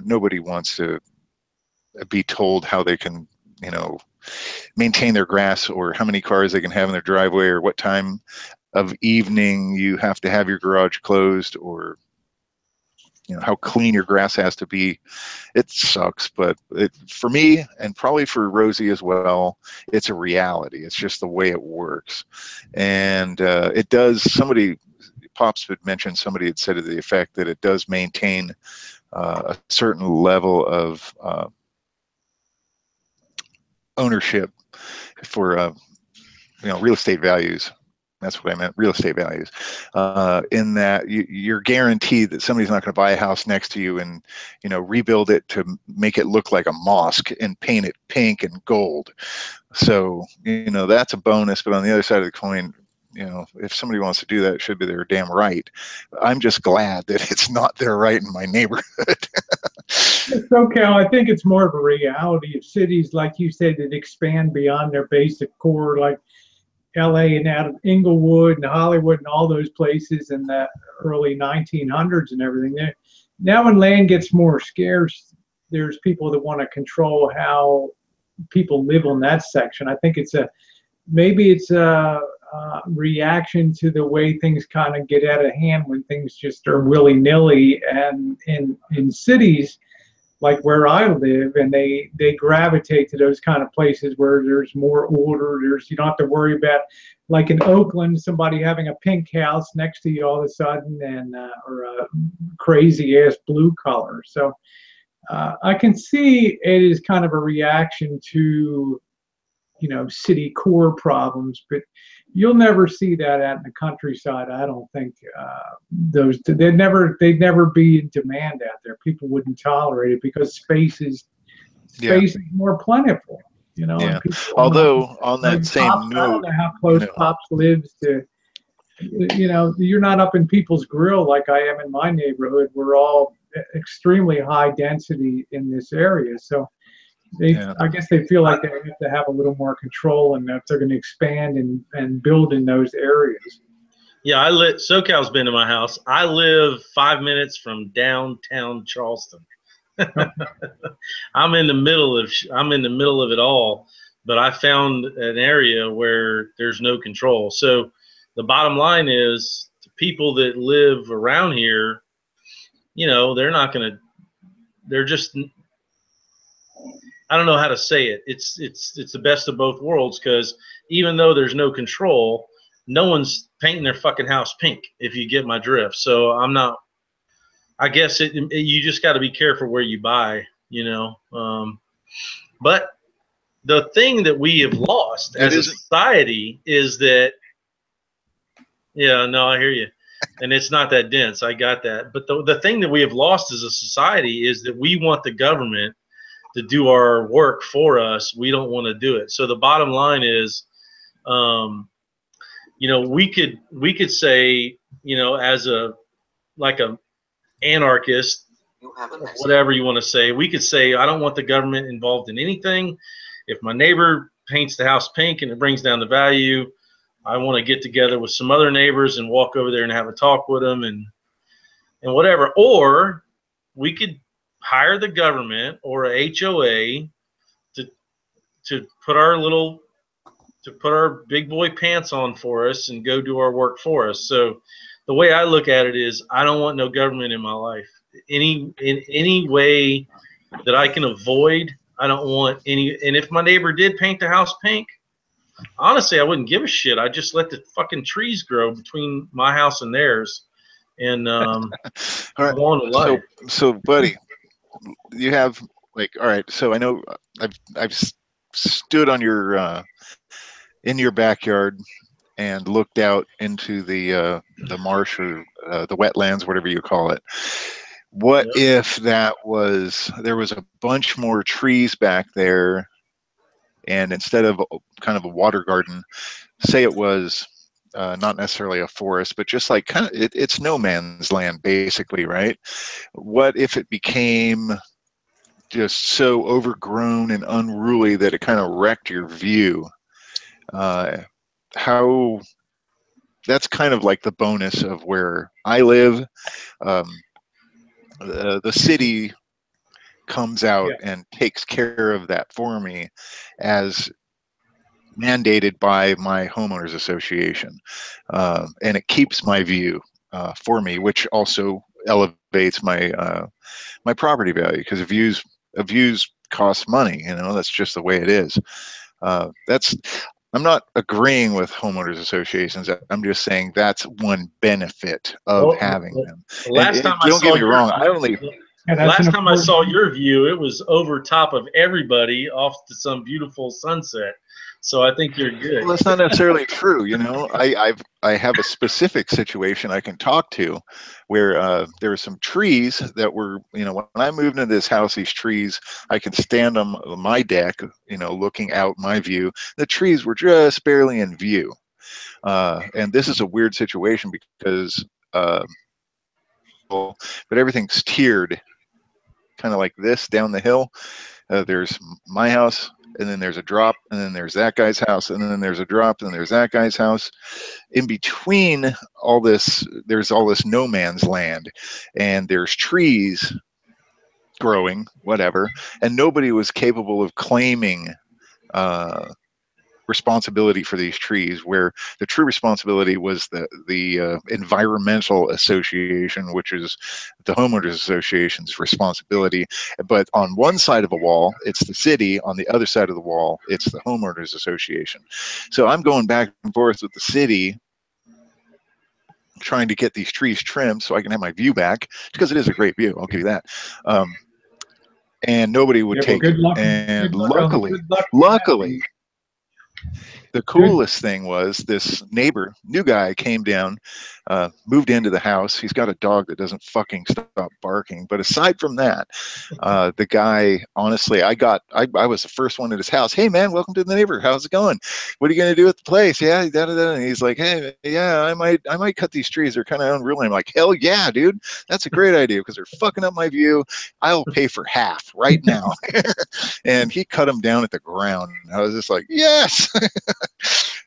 Speaker 5: Nobody wants to be told how they can, maintain their grass, or how many cars they can have in their driveway, or what time of evening you have to have your garage closed, or how clean your grass has to be. It sucks, but for me, and probably for Rosie as well, it's a reality. It's just the way it works. And it does, Pops had mentioned, somebody had said to the effect that it does maintain a certain level of ownership for real estate values. That's what I meant, real estate values. In that you're guaranteed that somebody's not going to buy a house next to you and rebuild it to make it look like a mosque and paint it pink and gold. So that's a bonus. But on the other side of the coin, if somebody wants to do that, it should be their damn right. I'm just glad that it's not their right in my neighborhood.
Speaker 4: SoCal, I think it's more of a reality of cities, like you said, that expand beyond their basic core, like LA and out of Inglewood and Hollywood and all those places in the early 1900s and everything. Now when land gets more scarce, there's people that want to control how people live on that section. I think maybe it's a reaction to the way things kind of get out of hand when things just are willy-nilly. And in cities like where I live, and they gravitate to those kind of places where there's more order. You don't have to worry about, like in Oakland, somebody having a pink house next to you all of a sudden, and or a crazy ass blue color. So I can see it is kind of a reaction to, city core problems, but you'll never see that out in the countryside. I don't think they'd never be in demand out there. People wouldn't tolerate it because space is more plentiful,
Speaker 5: Yeah.
Speaker 4: And people,
Speaker 5: Although on that same
Speaker 4: Pops, I don't
Speaker 5: note,
Speaker 4: know how close Pops lives to. You're not up in people's grill like I am in my neighborhood. We're all extremely high density in this area, so. I guess they feel like they have to have a little more control, and if they're going to expand and build in those areas.
Speaker 2: Yeah, SoCal's been to my house. I live 5 minutes from downtown Charleston. I'm in the middle of it all, but I found an area where there's no control. So the bottom line is, the people that live around here, they're just, I don't know how to say it. It's the best of both worlds, because even though there's no control, no one's painting their fucking house pink, if you get my drift. So I guess you just got to be careful where you buy, but the thing that we have lost as a society is that, yeah, no, I hear you. And it's not that dense. I got that. But the thing that we have lost as a society is that we want the government to do our work for us. We don't want to do it. So the bottom line is, we could say, as like a anarchist, whatever you want to say, we could say, I don't want the government involved in anything. If my neighbor paints the house pink and it brings down the value, I want to get together with some other neighbors and walk over there and have a talk with them and whatever. Or we could hire the government or a HOA to put our big boy pants on for us and go do our work for us. So the way I look at it is, I don't want no government in my life. In any way that I can avoid, I don't want any. And if my neighbor did paint the house pink, honestly, I wouldn't give a shit. I'd just let the fucking trees grow between my house and theirs, and
Speaker 5: all right.
Speaker 2: go on with life.
Speaker 5: So, buddy, you have all right. So I know I've stood on your in your backyard and looked out into the marsh or the wetlands, whatever you call it. What if there was a bunch more trees back there, and instead of kind of a water garden, say it was not necessarily a forest, but just like kind of it's no man's land basically, right? What if it became just so overgrown and unruly that it kind of wrecked your view? How that's kind of like the bonus of where I live. The city comes out and takes care of that for me, as mandated by my homeowners association, and it keeps my view for me, which also elevates my my property value, because views cost money. That's just the way it is. I'm not agreeing with homeowners associations. I'm just saying that's one benefit of having them.
Speaker 2: Last time
Speaker 5: don't get me wrong,
Speaker 2: last time I saw your view, it was over top of everybody off to some beautiful sunset. So I think you're good.
Speaker 5: Well, that's not necessarily true. I have a specific situation I can talk to where there were some trees that were, when I moved into this house, these trees, I could stand on my deck, looking out my view. The trees were just barely in view. And this is a weird situation because, but everything's tiered kind of like this down the hill. There's my house, and then there's a drop, and then there's that guy's house, and then there's a drop, and then there's that guy's house. In between all this, there's all this no man's land, and there's trees growing, whatever, and nobody was capable of claiming responsibility for these trees, where the true responsibility was the environmental association, which is the homeowners association's responsibility. But on one side of the wall, it's the city. On the other side of the wall, it's the homeowners association. So I'm going back and forth with the city, trying to get these trees trimmed so I can have my view back, because it is a great view, I'll give you that. And nobody would take it. And luckily, the coolest thing was this neighbor, new guy, came down, moved into the house. He's got a dog that doesn't fucking stop barking. But aside from that, the guy, honestly, I was the first one at his house. Hey man, welcome to the neighborhood. How's it going? What are you gonna do at the place? Yeah, da, da, da. And he's like, hey, yeah, I might cut these trees. They're kind of unruly. I'm like, hell yeah, dude, that's a great idea, because they're fucking up my view. I'll pay for half right now. And he cut them down at the ground. I was just like, yes.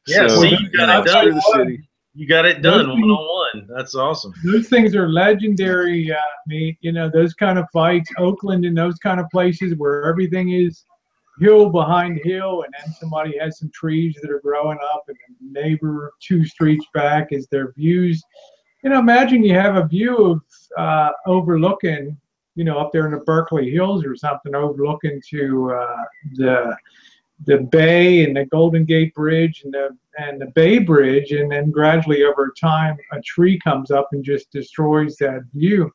Speaker 2: Yeah,
Speaker 5: So,
Speaker 2: see, you got it done.
Speaker 5: screw the city.
Speaker 2: You got it done one-on-one. That's awesome.
Speaker 4: Those things are legendary. You know, those kind of fights, Oakland and those kind of places where everything is hill behind hill, and then somebody has some trees that are growing up, and the neighbor 2 streets back is their views. You know, imagine you have a view of overlooking, you know, up there in the Berkeley Hills or something, overlooking to the Bay and the Golden Gate Bridge and the Bay Bridge, and then gradually over time a tree comes up and just destroys that view.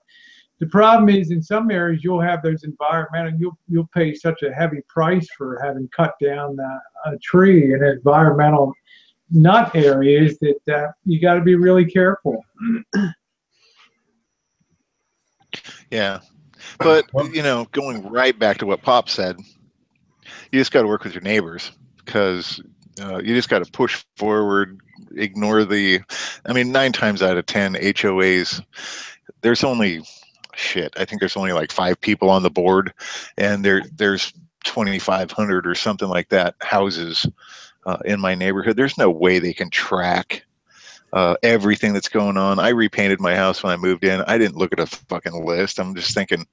Speaker 4: The problem is, in some areas you'll have those environmental, you'll pay such a heavy price for having cut down a tree in environmental nut areas that you got to be really careful.
Speaker 5: Yeah, but you know, going right back to what Pop said, you just got to work with your neighbors, because you just got to push forward, ignore I mean, 9 times out of 10 HOAs, there's only, I think there's only like 5 people on the board, and there's 2,500 or something like that houses in my neighborhood. There's no way they can track everything that's going on. I repainted my house when I moved in. I didn't look at a fucking list. I'm just thinking,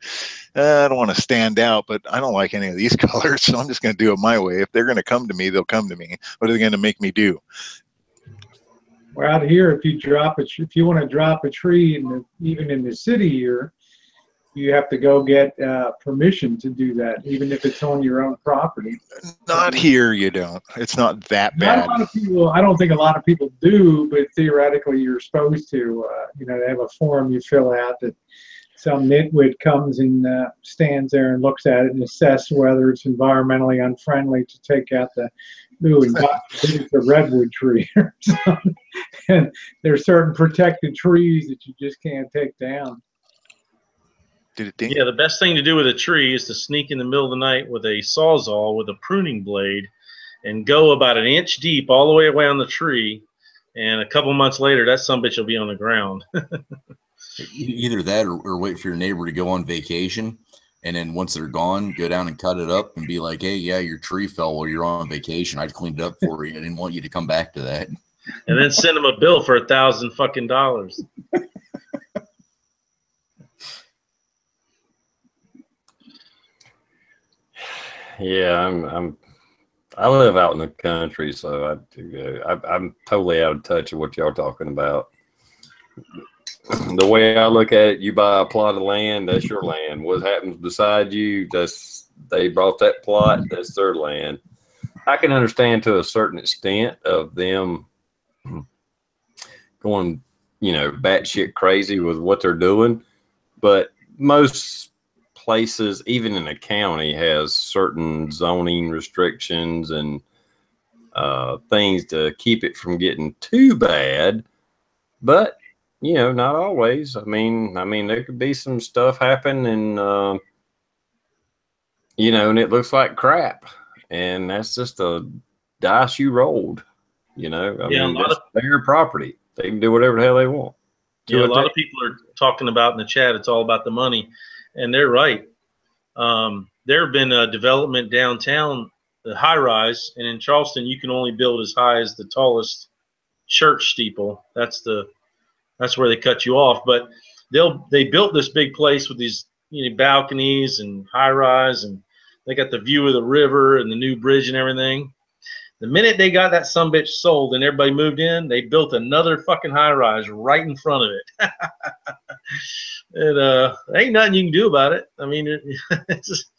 Speaker 5: I don't want to stand out, but I don't like any of these colors, so I'm just going to do it my way. If they're going to come to me, they'll come to me. What are they going to make me do?
Speaker 4: Well, out here, if you want to drop a tree even in the city here, you have to go get permission to do that, even if it's on your own property.
Speaker 5: Not here, you don't. It's not that bad.
Speaker 4: Not a lot of people. I don't think a lot of people do, but theoretically, you're supposed to. You know, they have a form you fill out that some nitwit comes and stands there and looks at it and assesses whether it's environmentally unfriendly to take out the it's a redwood tree or something. And there's certain protected trees that you just can't take down.
Speaker 2: Yeah, the best thing to do with a tree is to sneak in the middle of the night with a sawzall with a pruning blade and go about 1 inch deep all the way around the tree, and a couple months later that sumbitch will be on the ground.
Speaker 3: Either that or wait for your neighbor to go on vacation, and then once they're gone, go down and cut it up and be like, hey, yeah, your tree fell while you're on vacation. I cleaned it up for you. I didn't want you to come back to that.
Speaker 2: And then send them a bill for $1,000 fucking dollars.
Speaker 1: Yeah, I live out in the country, so I'm totally out of touch of what y'all talking about. The way I look at it, you buy a plot of land, that's your land. What happens beside you, they bought that plot, that's their land. I can understand to a certain extent of them going, you know, batshit crazy with what they're doing, but most places, even in a county, has certain zoning restrictions and things to keep it from getting too bad. But you know, not always. I mean, there could be some stuff happen, and you know, and it looks like crap, and that's just a dice you rolled. You know, I mean, that's their property. They can do whatever the hell they want.
Speaker 2: Yeah, a lot of people are talking about in the chat, it's all about the money, and they're right. There have been a development downtown, the high rise, and in Charleston you can only build as high as the tallest church steeple. That's where they cut you off. But they built this big place with these balconies and high rise, and they got the view of the river and the new bridge and everything. The minute they got that sumbitch sold and everybody moved in, they built another fucking high rise right in front of it. And ain't nothing you can do about it. I mean, it's just,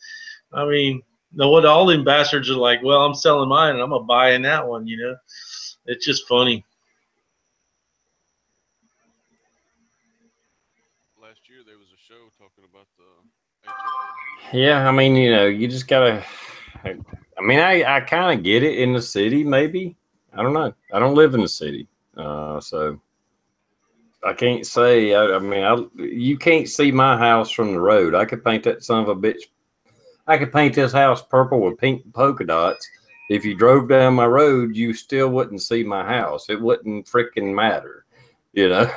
Speaker 2: what all the bastards are like, well, I'm selling mine and I'm gonna buy in that one. It's just funny.
Speaker 6: Last year there was a show talking about the HOAs.
Speaker 1: Yeah, I mean, you just gotta. I kind of get it in the city, maybe. I don't know. I don't live in the city, so I can't say. You can't see my house from the road. I could paint that son of a bitch. I could paint this house purple with pink polka dots. If you drove down my road, you still wouldn't see my house. It wouldn't freaking matter,
Speaker 2: Yeah,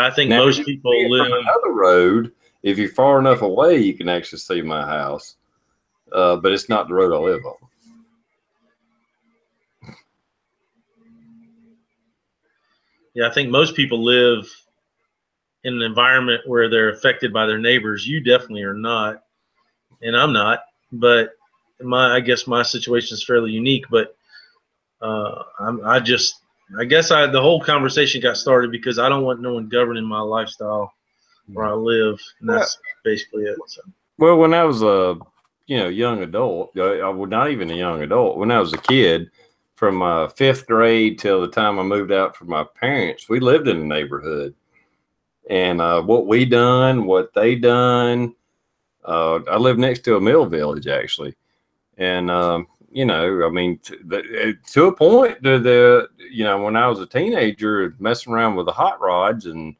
Speaker 2: I think
Speaker 1: now,
Speaker 2: most people live
Speaker 1: from another road. If you're far enough away, you can actually see my house, but it's not the road I live on.
Speaker 2: Yeah, I think most people live in an environment where they're affected by their neighbors. You definitely are not, and I'm not. But I guess my situation is fairly unique. But I guess the whole conversation got started because I don't want no one governing my lifestyle where I live, and that's basically it. So.
Speaker 1: Well, when I was a young adult, I was not even a young adult. When I was a kid, from 5th grade till the time I moved out from my parents, we lived in a neighborhood, and what we done, what they done. I lived next to a mill village actually, and to a point, when I was a teenager, messing around with the hot rods and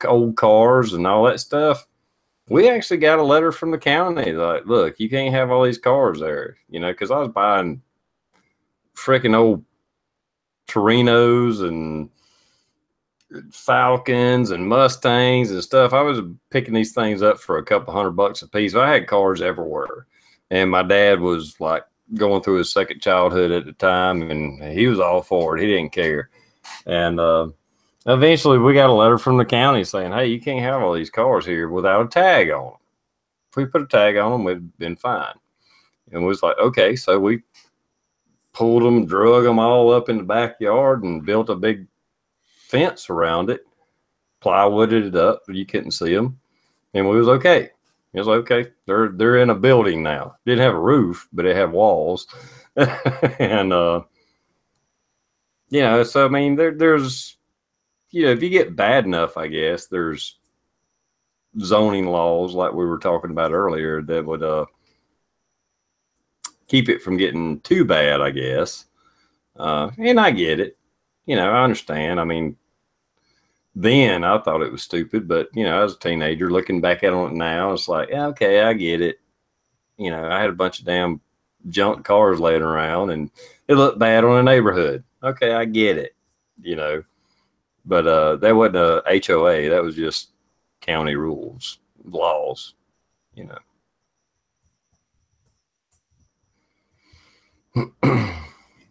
Speaker 1: old cars and all that stuff. We actually got a letter from the county like, look, you can't have all these cars there, because I was buying freaking old Torinos and Falcons and Mustangs and stuff. I was picking these things up for a couple $100 a piece. I had cars everywhere, and my dad was like going through his second childhood at the time, and he was all for it. He didn't care, and eventually we got a letter from the county saying, hey, you can't have all these cars here without a tag on them. If we put a tag on them, we'd been fine. And we was like, okay. So we pulled them, drug them all up in the backyard and built a big fence around it, plywooded it up so you couldn't see them. And we was okay. It was okay. They're in a building now. Didn't have a roof, but it had walls. And, so, I mean, there's, if you get bad enough, I guess, there's zoning laws like we were talking about earlier that would keep it from getting too bad, I guess. And I get it. I understand. I mean, then I thought it was stupid, but, I was a teenager looking back at it now. It's like, yeah, okay, I get it. I had a bunch of damn junk cars laying around and it looked bad on a neighborhood. Okay, I get it, But that wasn't a HOA. That was just county rules, laws,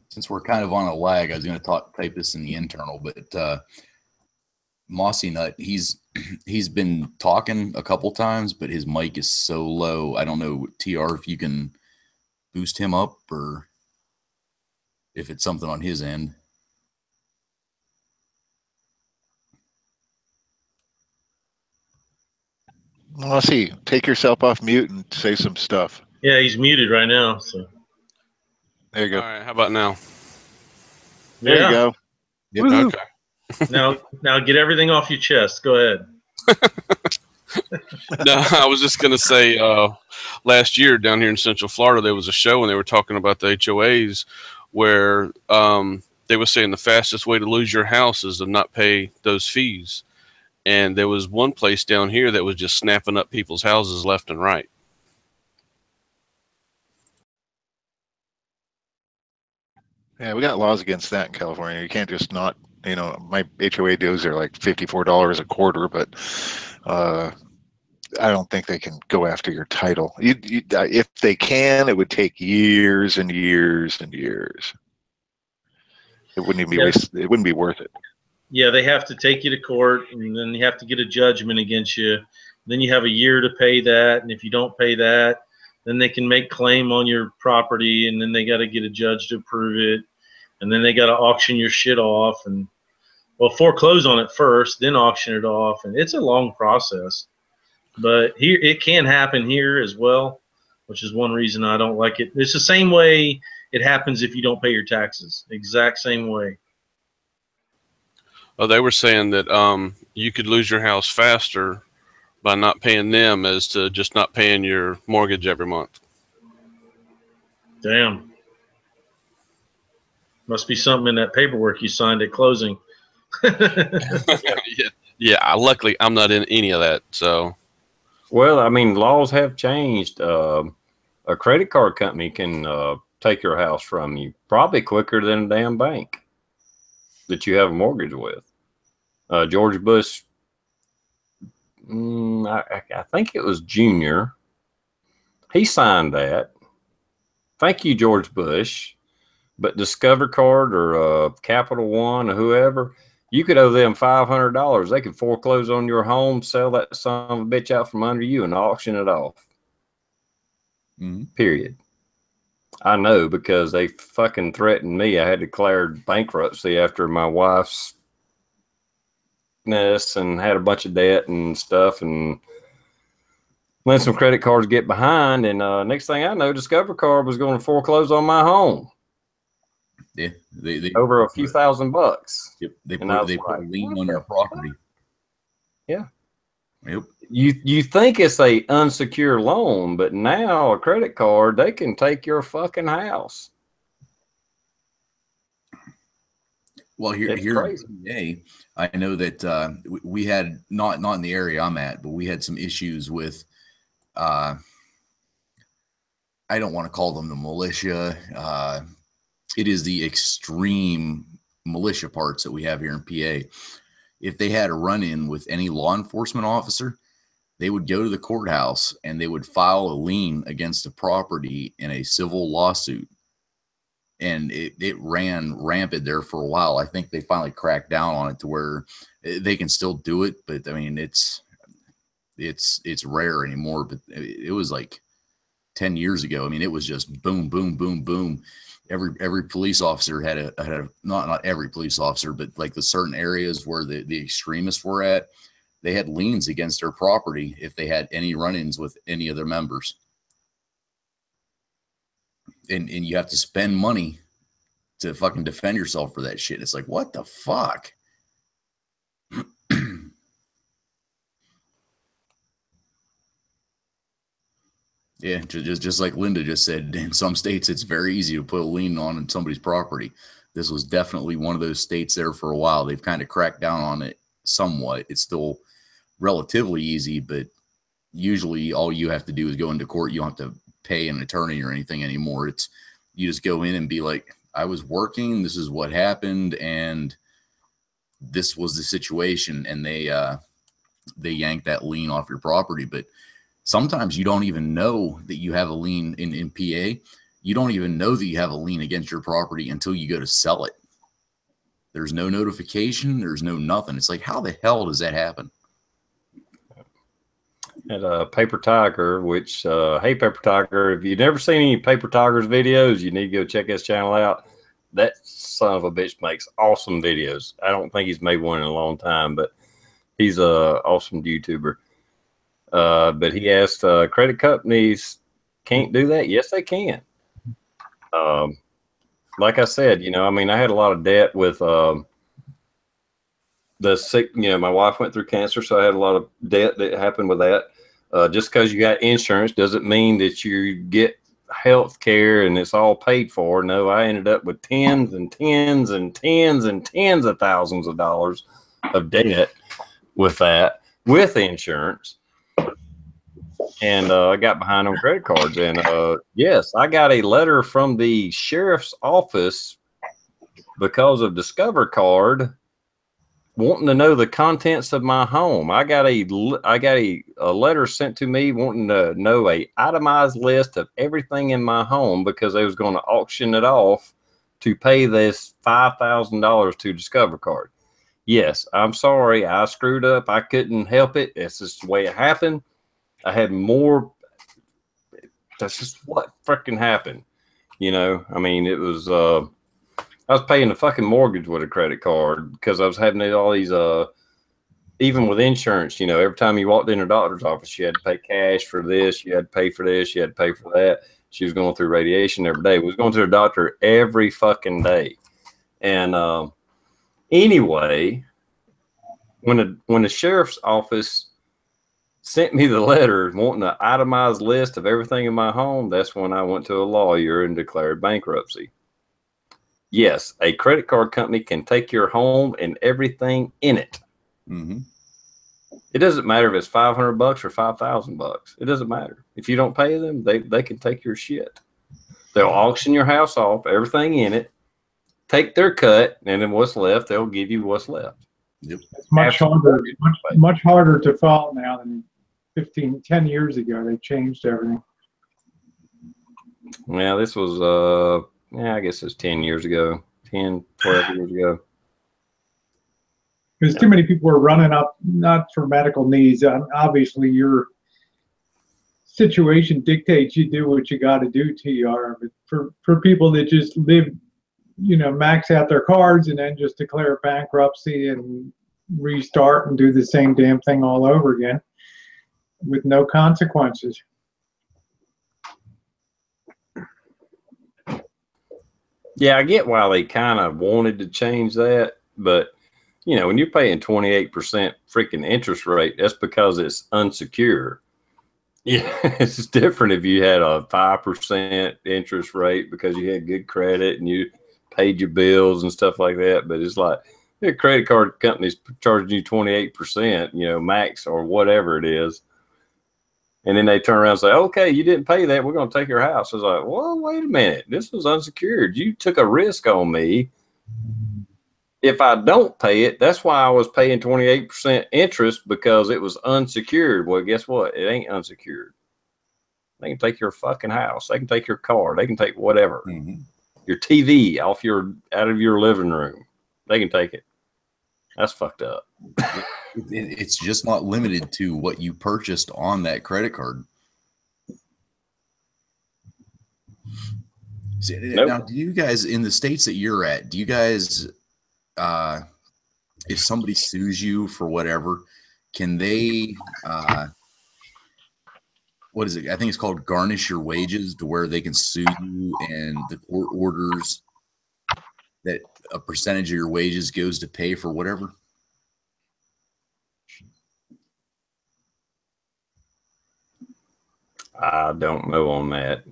Speaker 3: Since we're kind of on a lag, I was going to type this in the internal, but Mossy Nut, he's been talking a couple times, but his mic is so low. I don't know, TR, if you can boost him up or if it's something on his end.
Speaker 5: Well, let's see. Take yourself off mute and say some stuff.
Speaker 2: Yeah, he's muted right now. So
Speaker 5: there you go.
Speaker 6: All right, how about now?
Speaker 5: There you go.
Speaker 3: Yep.
Speaker 6: Okay.
Speaker 2: now get everything off your chest. Go ahead.
Speaker 6: No, I was just going to say, last year down here in Central Florida, there was a show and they were talking about the HOAs where they were saying the fastest way to lose your house is to not pay those fees. And there was one place down here that was just snapping up people's houses left and right.
Speaker 5: Yeah, we got laws against that in California. You can't just not, my HOA dues are like $54 a quarter, but I don't think they can go after your title. If they can, it would take years and years and years. It wouldn't even be it wouldn't be worth it.
Speaker 2: Yeah, they have to take you to court, and then you have to get a judgment against you. Then you have a year to pay that, and if you don't pay that, then they can make claim on your property, and then they got to get a judge to approve it, and then they got to auction your shit off, and well, foreclose on it first, then auction it off, and it's a long process. But here, it can happen here as well, which is one reason I don't like it. It's the same way it happens if you don't pay your taxes. Exact same way.
Speaker 6: Oh, they were saying that you could lose your house faster by not paying them as to just not paying your mortgage every month.
Speaker 2: Damn. Must be something in that paperwork you signed at closing.
Speaker 6: Yeah. Luckily, I'm not in any of that. So,
Speaker 1: well, I mean, laws have changed. A credit card company can take your house from you probably quicker than a damn bank that you have a mortgage with. George Bush, I think it was Junior. He signed that. Thank you, George Bush. But Discover Card or Capital One or whoever, you could owe them $500. They could foreclose on your home, sell that son of a bitch out from under you, and auction it off. Period. I know, because they fucking threatened me. I had declared bankruptcy after my wife's and had a bunch of debt and stuff, and let some credit cards get behind, and next thing I know, Discover Card was going to foreclose on my home.
Speaker 3: Yeah, they
Speaker 1: over a few $1,000.
Speaker 3: Yep, they put a lien on your property.
Speaker 1: Yeah.
Speaker 3: Yep.
Speaker 1: You think it's a unsecured loan, but now a credit card, they can take your fucking house.
Speaker 3: Well, here in PA, I know that we had not in the area I'm at, but we had some issues with. I don't want to call them the militia. It is the extreme militia parts that we have here in PA. If they had a run-in with any law enforcement officer, they would go to the courthouse and they would file a lien against the property in a civil lawsuit. And it ran rampant there for a while. I think they finally cracked down on it to where they can still do it, but I mean it's rare anymore. But it was like 10 years ago. I mean, it was just boom, boom, boom, boom. Every police officer had a not every police officer, but like the certain areas where the extremists were at, they had liens against their property if they had any run-ins with any of their members. And you have to spend money to fucking defend yourself for that shit. It's like, what the fuck? Yeah, just like Linda just said, in some states it's very easy to put a lien on somebody's property. This was definitely one of those states there for a while. They've kind of cracked down on it somewhat. It's still relatively easy, but usually all you have to do is go into court. You don't have to pay an attorney or anything anymore. It's you just go in and be like, I was working, this is what happened, and this was the situation, and they yanked that lien off your property. But sometimes you don't even know that you have a lien in PA. You don't even know that you have a lien against your property until you go to sell it. There's no notification, there's no nothing. It's like, how the hell does that happen?
Speaker 1: At Paper Tiger, which hey Paper Tiger, if you've never seen any Paper Tiger's videos, you need to go check his channel out. That son of a bitch makes awesome videos. I don't think he's made one in a long time, but he's a awesome YouTuber. But he asked, credit companies can't do that. Yes, they can. Like I said, you know, I mean, I had a lot of debt with the sick, you know, my wife went through cancer, so I had a lot of debt that happened with that. Just because you got insurance doesn't mean that you get health care and it's all paid for. No, I ended up with tens and tens and tens and tens of thousands of dollars of debt with that, with insurance. And I got behind on credit cards. And yes, I got a letter from the sheriff's office because of Discover Card wanting to know the contents of my home. I got a letter sent to me wanting to know a itemized list of everything in my home because they was going to auction it off to pay this $5,000 to Discover Card. Yes, I'm sorry. I screwed up. I couldn't help it. It's just the way it happened. I had more. That's just what freaking happened. You know, I mean, it was, I was paying the fucking mortgage with a credit card because I was having all these, even with insurance, you know, every time you walked in a doctor's office, you had to pay cash for this, you had to pay for this, you had to pay for that. She was going through radiation every day. We was going to the doctor every fucking day. And anyway, when the sheriff's office sent me the letter wanting an itemized list of everything in my home, that's when I went to a lawyer and declared bankruptcy. Yes, a credit card company can take your home and everything in it.
Speaker 3: Mm-hmm.
Speaker 1: It doesn't matter if it's $500 or $5,000. It doesn't matter. If you don't pay them, they can take your shit. They'll auction your house off, everything in it, take their cut, and then what's left, they'll give you what's left.
Speaker 3: Yep.
Speaker 4: It's much harder to file now than 10 years ago. They changed everything.
Speaker 1: Yeah, this was, I guess it's 10 years ago, 10, 12 years ago.
Speaker 4: Because too many people are running up, not for medical needs. Obviously, your situation dictates you do what you got to do, TR. But for people that just live, you know, max out their cards and then just declare bankruptcy and restart and do the same damn thing all over again with no consequences.
Speaker 1: Yeah, I get why they kind of wanted to change that, but you know, when you're paying 28% freaking interest rate, that's because it's unsecured. Yeah, it's different if you had a 5% interest rate because you had good credit and you paid your bills and stuff like that. But it's like the credit card companies charging you 28%, you know, max or whatever it is. And then they turn around and say, okay, you didn't pay that. We're going to take your house. I was like, well, wait a minute. This was unsecured. You took a risk on me. If I don't pay it, that's why I was paying 28% interest because it was unsecured. Well, guess what? It ain't unsecured. They can take your fucking house. They can take your car. They can take whatever.
Speaker 3: Mm-hmm.
Speaker 1: Your TV out of your living room. They can take it. That's fucked up.
Speaker 3: It's just not limited to what you purchased on that credit card. So,
Speaker 1: Nope.
Speaker 3: Now, do you guys, in the states that you're at, do you guys, if somebody sues you for whatever, can they, what is it? I think it's called garnish your wages, to where they can sue you and the court orders that a percentage of your wages goes to pay for whatever?
Speaker 1: I don't know on that.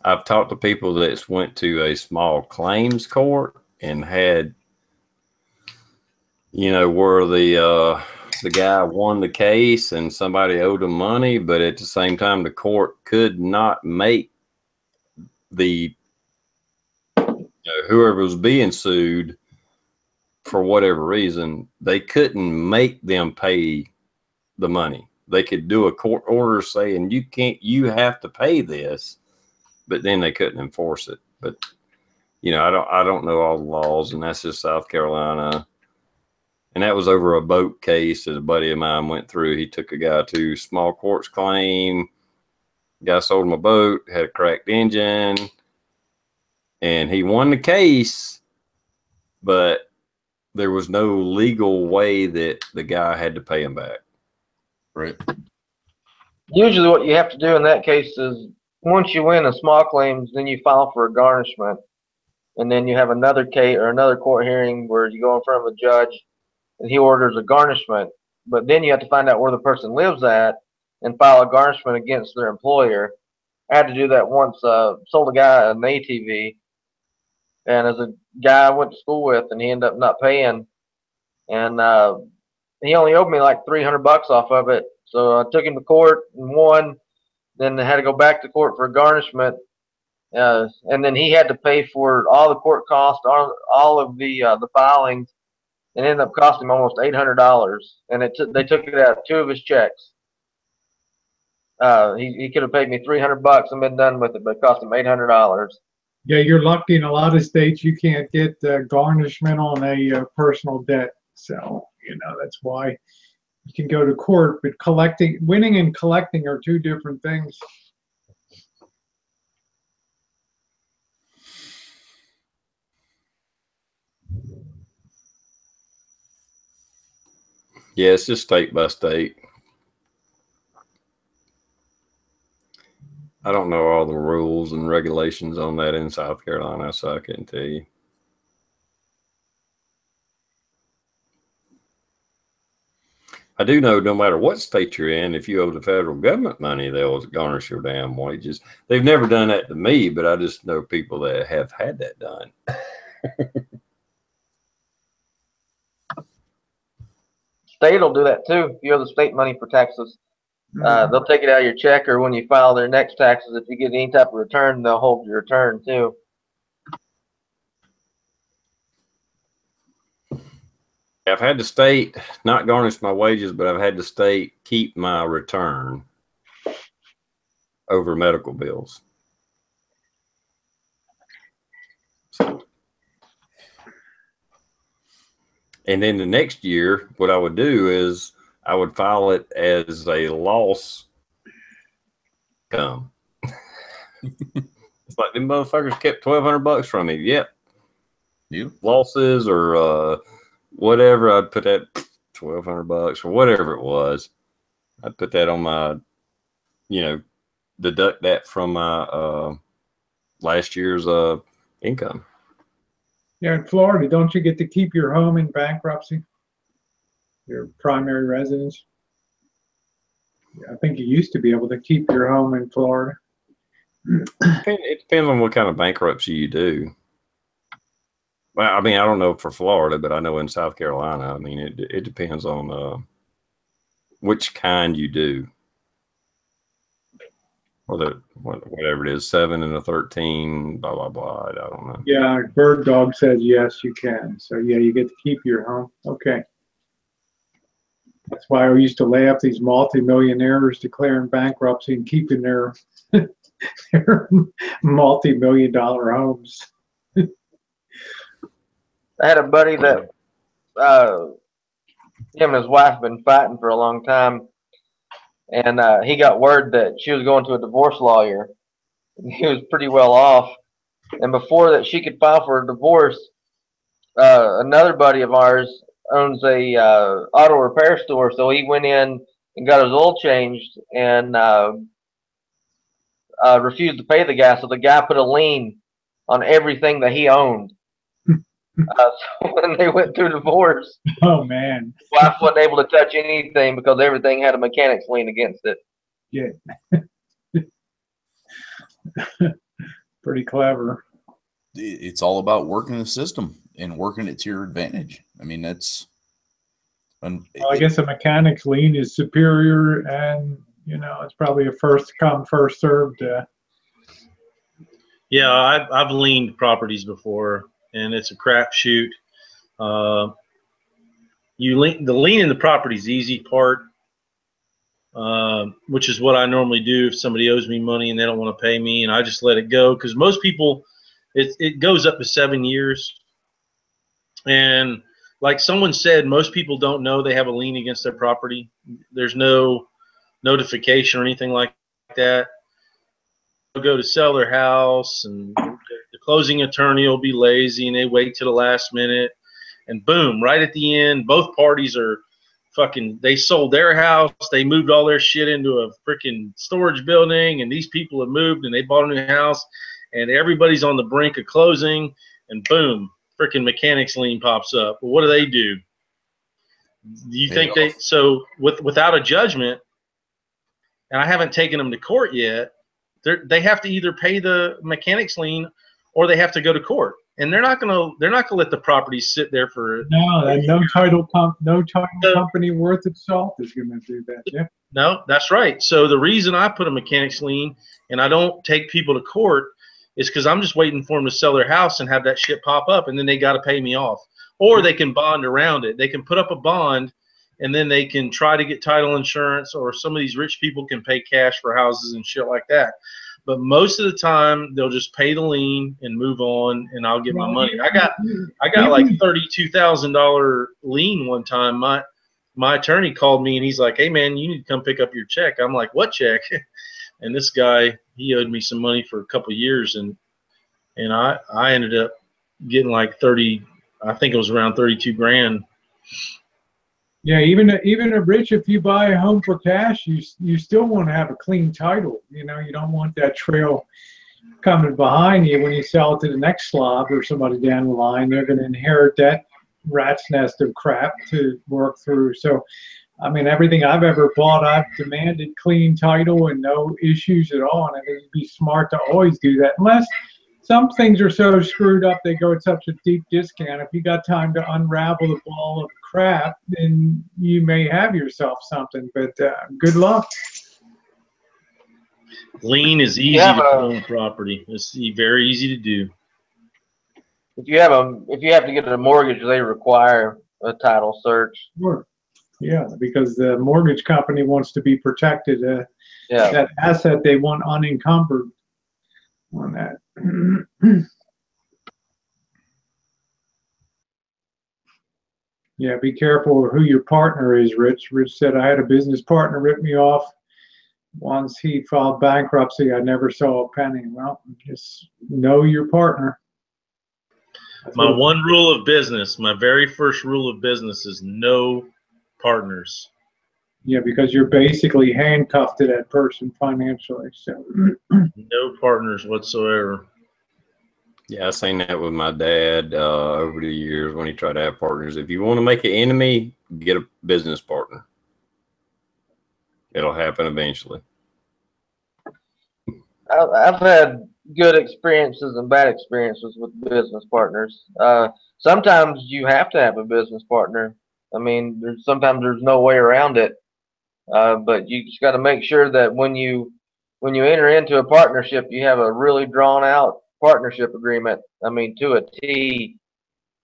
Speaker 1: I've talked to people that went to a small claims court and had, you know, where the guy won the case and somebody owed him money, but at the same time, the court could not make the whoever was being sued, for whatever reason, they couldn't make them pay the money. They could do a court order saying you have to pay this, but then they couldn't enforce it. But you know, I don't know all the laws, and that's just South Carolina. And that was over a boat case that a buddy of mine went through. He took a guy to small courts claim. Guy sold him a boat, had a cracked engine, and he won the case, but there was no legal way that the guy had to pay him back.
Speaker 3: Right.
Speaker 7: Usually what you have to do in that case is once you win a small claims, then you file for a garnishment. And then you have another case or another court hearing where you go in front of a judge and he orders a garnishment. But then you have to find out where the person lives at and file a garnishment against their employer. I had to do that once. Sold a guy an ATV, and as a guy I went to school with, and he ended up not paying, and he only owed me like $300 off of it. So I took him to court and won. Then I had to go back to court for a garnishment, and then he had to pay for all the court costs, all of the filings, and it ended up costing him almost $800. And they took it out of 2 of his checks. He could have paid me $300 and been done with it, but it cost him $800.
Speaker 4: Yeah, you're lucky in a lot of states you can't get garnishment on a personal debt. So, that's why you can go to court, but winning and collecting are 2 different things.
Speaker 1: Yeah, it's just state by state. I don't know all the rules and regulations on that in South Carolina, so I couldn't tell you. I do know no matter what state you're in, if you owe the federal government money, they'll garnish your damn wages. They've never done that to me, but I just know people that have had that done.
Speaker 7: State will do that too. If you owe the state money for taxes, they'll take it out of your check, or when you file their next taxes, if you get any type of return, they'll hold your return too.
Speaker 1: I've had the state not garnish my wages, but I've had the state keep my return over medical bills. So, and then the next year, what I would do is I would file it as a loss come. It's like them motherfuckers kept $1,200 from me. Yep.
Speaker 3: You
Speaker 1: losses or whatever. I'd put that $1,200 or whatever it was. I'd put that on my, deduct that from my last year's income.
Speaker 4: Yeah, in Florida, don't you get to keep your home in bankruptcy? Your primary residence? Yeah, I think you used to be able to keep your home in Florida.
Speaker 1: It depends on what kind of bankruptcy you do. Well, I mean, I don't know for Florida, but I know in South Carolina, I mean, it depends on which kind you do. Or whatever it is, 7 and a 13, blah, blah, blah. I don't know.
Speaker 4: Yeah, Bird Dog says yes, you can. So, yeah, you get to keep your home. Okay. That's why I used to lay up these multimillionaires declaring bankruptcy and keeping their multi-million-dollar homes.
Speaker 7: I had a buddy that him and his wife have been fighting for a long time, and he got word that she was going to a divorce lawyer. He was pretty well off, and before that she could file for a divorce, another buddy of ours owns a auto repair store, so he went in and got his oil changed and refused to pay the guy, so the guy put a lien on everything that he owned. So when they went through divorce,
Speaker 4: oh man,
Speaker 7: his wife wasn't able to touch anything because everything had a mechanic's lien against it.
Speaker 4: Yeah. Pretty clever.
Speaker 3: It's all about working the system and working it to your advantage. I mean, that's.
Speaker 4: Well, I guess a mechanic's lien is superior, and it's probably a first come, first served.
Speaker 2: Yeah, I've liened properties before, and it's a crapshoot. The lien in the property is the easy part, which is what I normally do if somebody owes me money and they don't want to pay me, and I just let it go, because most people, it goes up to 7 years, and like someone said, most people don't know they have a lien against their property. There's no notification or anything like that. They'll go to sell their house, and the closing attorney will be lazy, and they wait till the last minute, and boom, right at the end, both parties are fucking, they sold their house, they moved all their shit into a freaking storage building, and these people have moved and they bought a new house, and everybody's on the brink of closing, and boom, freaking mechanic's lien pops up. Well, what do? Do you think so without a judgment, and I haven't taken them to court yet, they have to either pay the mechanic's lien or they have to go to court, and they're not gonna let the property sit there for
Speaker 4: no title company worth its salt is gonna do that. Yeah.
Speaker 2: No, that's right. So the reason I put a mechanic's lien and I don't take people to court is because I'm just waiting for them to sell their house and have that shit pop up, and then they got to pay me off. or they can bond around it. They can put up a bond, and then they can try to get title insurance, or some of these rich people can pay cash for houses and shit like that. But most of the time, they'll just pay the lien and move on, and I'll get my money. I got like $32,000 lien one time. My attorney called me, and he's like, "Hey man, you need to come pick up your check." I'm like, "What check?" And this guy, he owed me some money for a couple of years, and I ended up getting like 30. I think it was around 32 grand.
Speaker 4: Yeah, even Rich, if you buy a home for cash, you still want to have a clean title. You know, you don't want that trail coming behind you when you sell it to the next slob or somebody down the line. They're going to inherit that rat's nest of crap to work through. So, I mean, everything I've ever bought, I've demanded clean title and no issues at all. And I think it'd be smart to always do that, unless some things are so screwed up they go at such a deep discount. If you got time to unravel the ball of crap, then you may have yourself something. But good luck.
Speaker 2: Lien is easy to put on property. It's very easy to do.
Speaker 7: If you have to get a mortgage, they require a title search.
Speaker 4: Sure. Yeah, because the mortgage company wants to be protected.
Speaker 7: Yeah.
Speaker 4: That asset they want unencumbered on that. Yeah, be careful who your partner is, Rich. Rich said, I had a business partner rip me off. Once he filed bankruptcy, I never saw a penny. Well, just know your partner.
Speaker 2: My one rule of business, my very first rule of business is no partners.
Speaker 4: Yeah, because you're basically handcuffed to that person financially. So
Speaker 2: no partners whatsoever.
Speaker 1: Yeah, I seen that with my dad over the years when he tried to have partners. If you want to make an enemy, get a business partner. It'll happen eventually.
Speaker 7: I've had good experiences and bad experiences with business partners. Sometimes you have to have a business partner. I mean, sometimes there's no way around it. But you just got to make sure that when you enter into a partnership, you have a really drawn out partnership agreement. I mean, to a T.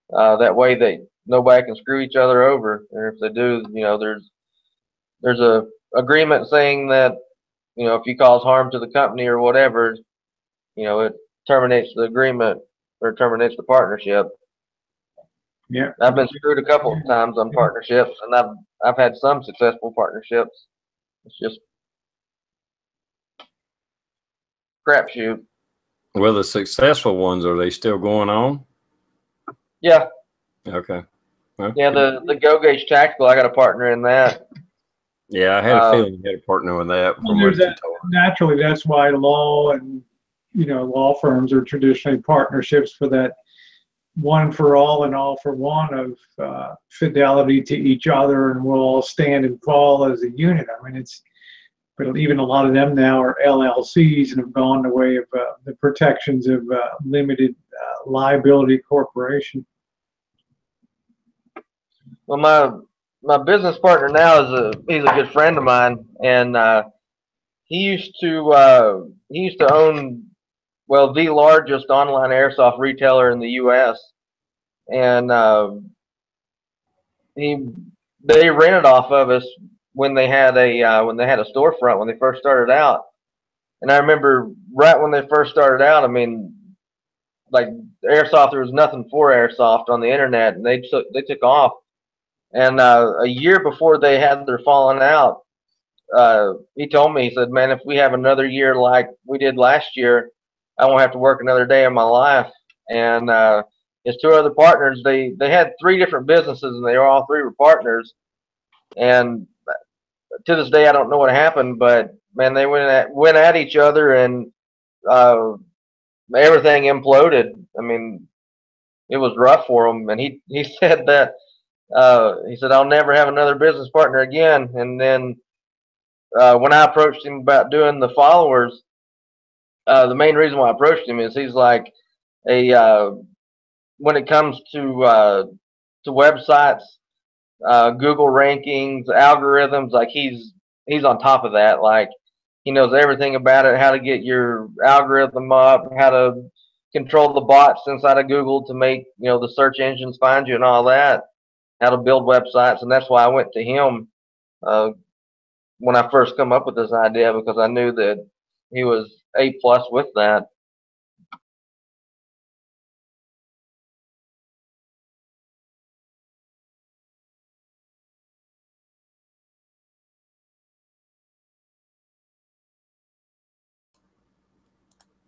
Speaker 7: That way that nobody can screw each other over. And if they do, you know, there's a agreement saying that, you know, if you cause harm to the company or whatever, you know, it terminates the agreement or terminates the partnership.
Speaker 4: Yeah,
Speaker 7: I've been screwed a couple of times on partnerships, and I've had some successful partnerships. It's just crapshoot.
Speaker 1: Well, the successful ones, are they still going on?
Speaker 7: Yeah.
Speaker 1: Okay. Well,
Speaker 7: yeah, the Go Gauge Tactical, I got a partner in that.
Speaker 1: Yeah, I had a feeling you had a partner with that.
Speaker 4: Well, naturally, that's why law and, you know, law firms are traditionally partnerships for that one for all and all for one of fidelity to each other, and we'll all stand and fall as a unit. I mean, but even a lot of them now are LLCs and have gone the way of the protections of limited liability corporation.
Speaker 7: Well, my business partner now he's a good friend of mine, and he used to own, well, the largest online airsoft retailer in the U.S. and they rented off of us when they had a storefront when they first started out. And I remember right when they first started out, I mean, like airsoft, there was nothing for airsoft on the internet, and they took off. And a year before they had their falling out, he told me, he said, man, if we have another year like we did last year, I won't have to work another day in my life. And his two other partners, they had 3 different businesses, and they all 3 were partners. And to this day, I don't know what happened, but man, they went at each other, and everything imploded. I mean, it was rough for them. And he said that he said, I'll never have another business partner again. And then when I approached him about doing the followers, the main reason why I approached him is he's like when it comes to websites, Google rankings, algorithms, like he's on top of that. Like he knows everything about it, how to get your algorithm up, how to control the bots inside of Google to make, you know, the search engines find you and all that, how to build websites. And that's why I went to him when I first come up with this idea, because I knew that he was A+ with that.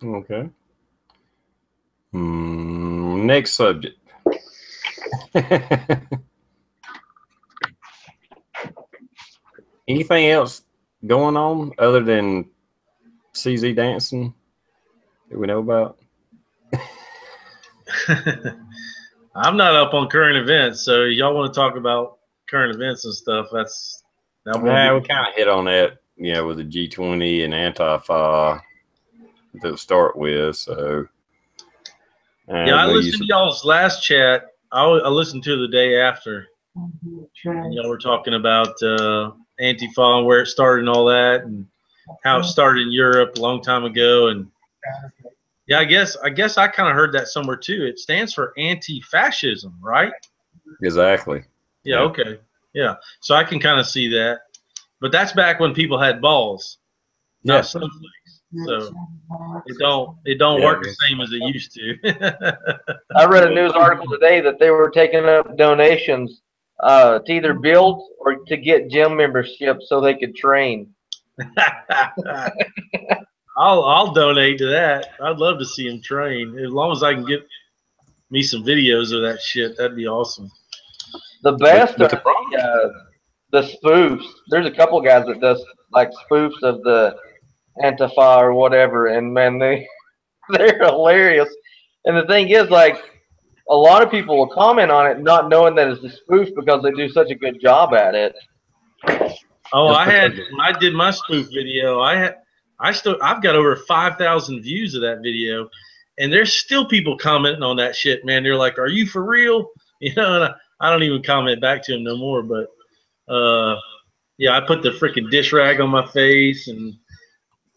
Speaker 1: Okay. Next subject. Anything else going on other than CZ dancing that we know about?
Speaker 2: I'm not up on current events, so y'all want to talk about current events and stuff?
Speaker 1: We kind of hit on that, you know, with the G20 and Antifa to start with. So
Speaker 2: yeah, I listened to y'all's last chat. I listened to the day after, and y'all were talking about Antifa and where it started and all that, and how it started in Europe a long time ago. And yeah, I guess I kind of heard that somewhere too. It stands for anti-fascism, right?
Speaker 1: Exactly.
Speaker 2: Yeah. Okay. Yeah. So I can kind of see that, but that's back when people had balls, not snowflakes. So it don't work the same as it used to.
Speaker 7: I read a news article today that they were taking up donations to either build or to get gym memberships so they could train.
Speaker 2: I'll donate to that. I'd love to see him train. As long as I can get me some videos of that shit, that'd be awesome.
Speaker 7: The best are the spoofs. There's a couple guys that does like spoofs of the Antifa or whatever, and man, they're hilarious. And the thing is, like, a lot of people will comment on it not knowing that it's a spoof because they do such a good job at it.
Speaker 2: Oh, when I did my spoof video, I've got over 5,000 views of that video, and there's still people commenting on that shit, man. They're like, "Are you for real?" You know, and I don't even comment back to them no more. But yeah, I put the freaking dish rag on my face and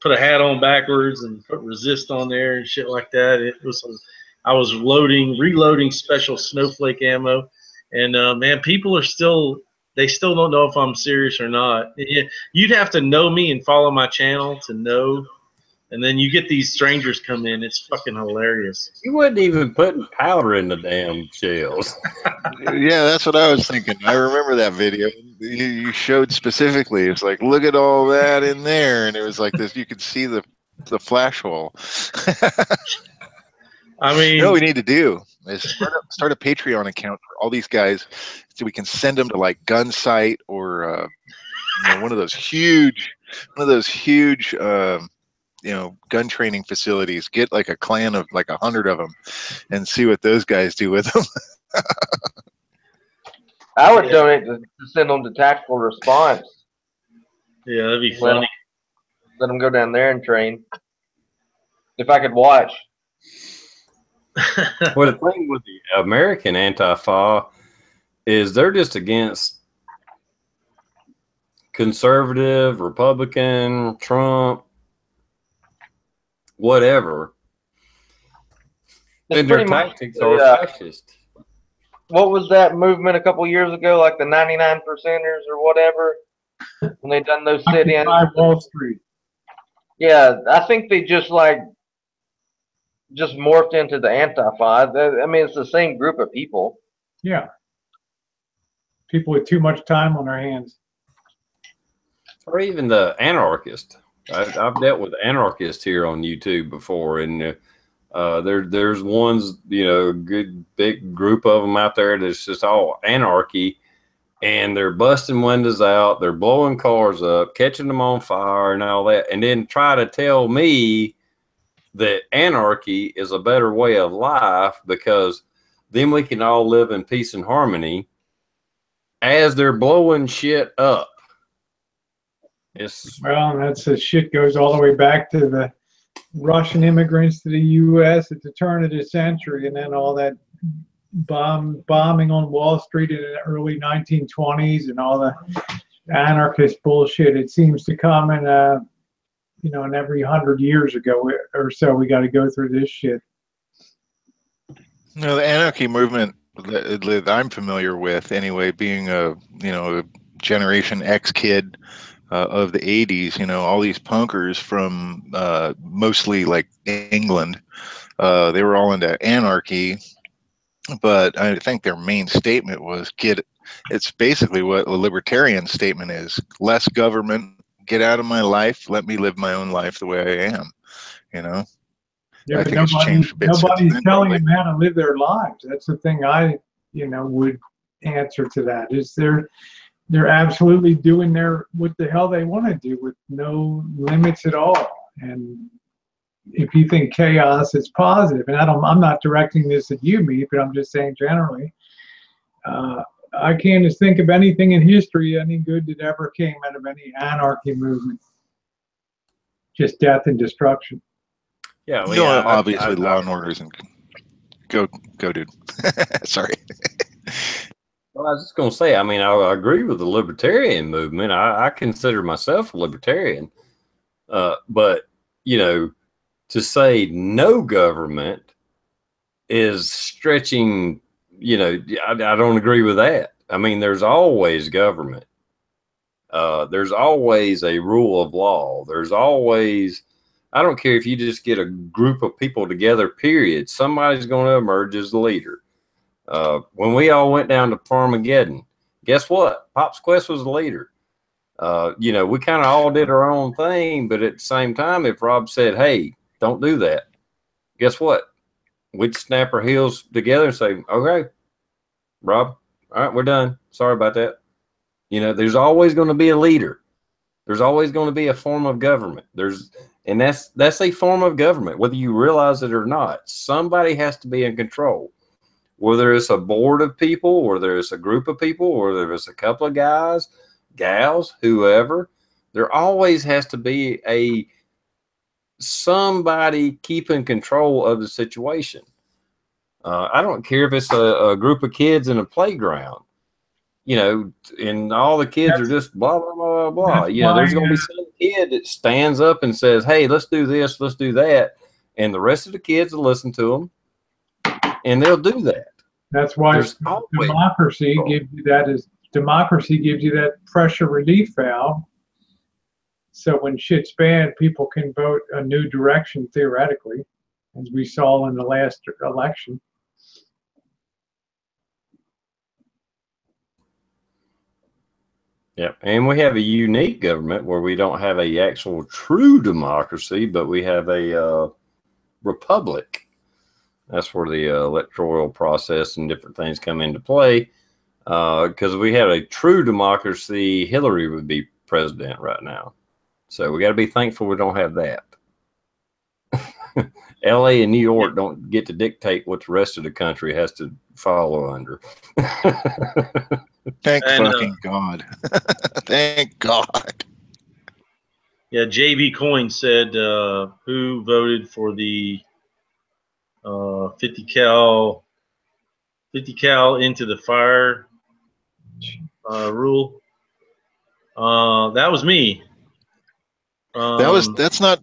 Speaker 2: put a hat on backwards and put resist on there and shit like that. I was reloading special snowflake ammo, and man, people are still don't know if I'm serious or not. You'd have to know me and follow my channel to know, and then you get these strangers come in. It's fucking hilarious.
Speaker 1: You wasn't even putting powder in the damn shells.
Speaker 5: Yeah, that's what I was thinking. I remember that video. You showed specifically. It's like, look at all that in there, and it was like this. You could see the flash hole.
Speaker 2: I mean,
Speaker 5: you know what we need to do is start a Patreon account for all these guys, so we can send them to like Gunsight or you know, one of those huge you know, gun training facilities. Get like a clan of like 100 of them, and see what those guys do with them.
Speaker 7: I would donate to send them to Tactical Response.
Speaker 2: Yeah, that'd be funny.
Speaker 7: Let them go down there and train. If I could watch.
Speaker 1: Well, the thing with the American Antifa is they're just against conservative, Republican, Trump, whatever. And their tactics are fascist.
Speaker 7: What was that movement a couple years ago, like the 99%ers or whatever, when they done those sit-ins?
Speaker 4: Wall Street.
Speaker 7: Yeah, I think they just morphed into the Antifa. I mean, it's the same group of people.
Speaker 4: Yeah. People with too much time on their hands.
Speaker 1: Or even the anarchist. I've dealt with anarchists here on YouTube before, and there's ones, you know, a good big group of them out there that's just all anarchy, and they're busting windows out, they're blowing cars up, catching them on fire and all that, and then try to tell me that anarchy is a better way of life because then we can all live in peace and harmony as they're blowing shit up.
Speaker 4: Well, the shit goes all the way back to the Russian immigrants to the U.S. at the turn of the century, and then all that bombing on Wall Street in the early 1920s, and all the anarchist bullshit. It seems to come in, you know, in every 100 years ago or so, we got to go through this shit.
Speaker 5: No, the anarchy movement that I'm familiar with, anyway, being a a Generation X kid of the '80s, all these punkers from mostly like England, they were all into anarchy, but I think their main statement was it's basically what a libertarian statement is: less government, get out of my life, let me live my own life the way I am.
Speaker 4: Yeah,
Speaker 5: I
Speaker 4: but
Speaker 5: think it's changed a bit since
Speaker 4: nobody's
Speaker 5: then,
Speaker 4: telling
Speaker 5: probably.
Speaker 4: them how to live their lives. That's the thing I, would answer to that. Is they're absolutely doing what the hell they want to do with no limits at all. And if you think chaos is positive, and I'm not directing this at you, me, but I'm just saying generally, I can't just think of anything in history, any good that ever came out of any anarchy movement. Just death and destruction.
Speaker 1: Yeah, well,
Speaker 5: No,
Speaker 1: yeah,
Speaker 5: obviously law and orders and go, dude. Sorry.
Speaker 1: well, I was just going to say, I mean, I agree with the libertarian movement. I consider myself a libertarian. But, to say no government is stretching, I don't agree with that. I mean, there's always government. There's always a rule of law. There's always, I don't care if you just get a group of people together, period. Somebody's going to emerge as the leader. When we all went down to Farmageddon, guess what? Pops Quest was the leader. We kind of all did our own thing, but at the same time, if Rob said, hey, don't do that, guess what? We'd snap our heels together and say, okay, Rob, all right, we're done. Sorry about that. There's always going to be a leader. There's always going to be a form of government. And that's a form of government, whether you realize it or not. Somebody has to be in control. Whether it's a board of people, whether it's a group of people, or whether it's a couple of guys, gals, whoever, there always has to be somebody keeping control of the situation. I don't care if it's a group of kids in a playground, and all the kids are just blah, blah, blah, blah. There's going to be some kid that stands up and says, hey, let's do this, let's do that. And the rest of the kids will listen to them, and they'll do that.
Speaker 4: That's why democracy gives you that pressure relief valve. So when shit's bad, people can vote a new direction theoretically, as we saw in the last election.
Speaker 1: Yeah, and we have a unique government where we don't have a actual true democracy, but we have a republic. That's where the electoral process and different things come into play. Because if we had a true democracy, Hillary would be president right now. So we got to be thankful we don't have that. LA and New York don't get to dictate what the rest of the country has to follow under.
Speaker 5: Thank fucking God. Thank God.
Speaker 2: Yeah, JB Coyne said, who voted for the 50 cal into the fire rule? That was me.
Speaker 5: That's not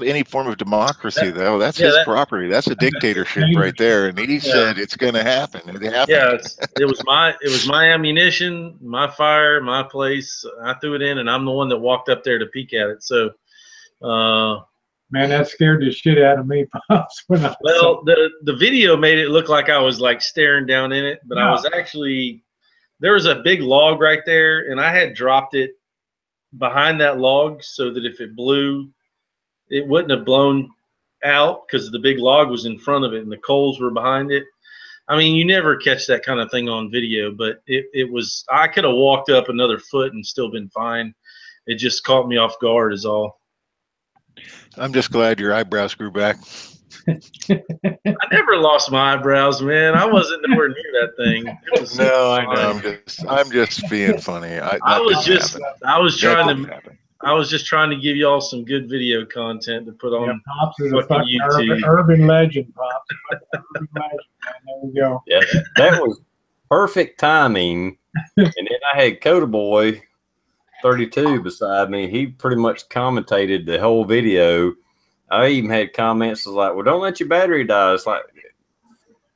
Speaker 5: any form of democracy, though. That's his property. That's a dictatorship right there. And he said it's going to happen. It happened.
Speaker 2: Yeah, it was my ammunition, my fire, my place. I threw it in, and I'm the one that walked up there to peek at it. So,
Speaker 4: man, that scared the shit out of me, Pops.
Speaker 2: The video made it look like I was like staring down in it, but I was actually, there was a big log right there, and I had dropped it behind that log so that if it blew, it wouldn't have blown out because the big log was in front of it and the coals were behind it. I mean, you never catch that kind of thing on video, but it was, I could have walked up another foot and still been fine. It just caught me off guard is all.
Speaker 5: I'm just glad your eyebrows grew back.
Speaker 2: I never lost my eyebrows, man. I wasn't nowhere near that thing.
Speaker 5: No, I know. I'm just being funny. I was
Speaker 2: just trying to give y'all some good video content to put on.
Speaker 4: Pops is a fucking urban legend, Pops. Urban legend, man. There we go.
Speaker 1: Yeah, that was perfect timing. And then I had Coda Boy 32 beside me. He pretty much commentated the whole video. I even had comments like, well, don't let your battery die. It's like,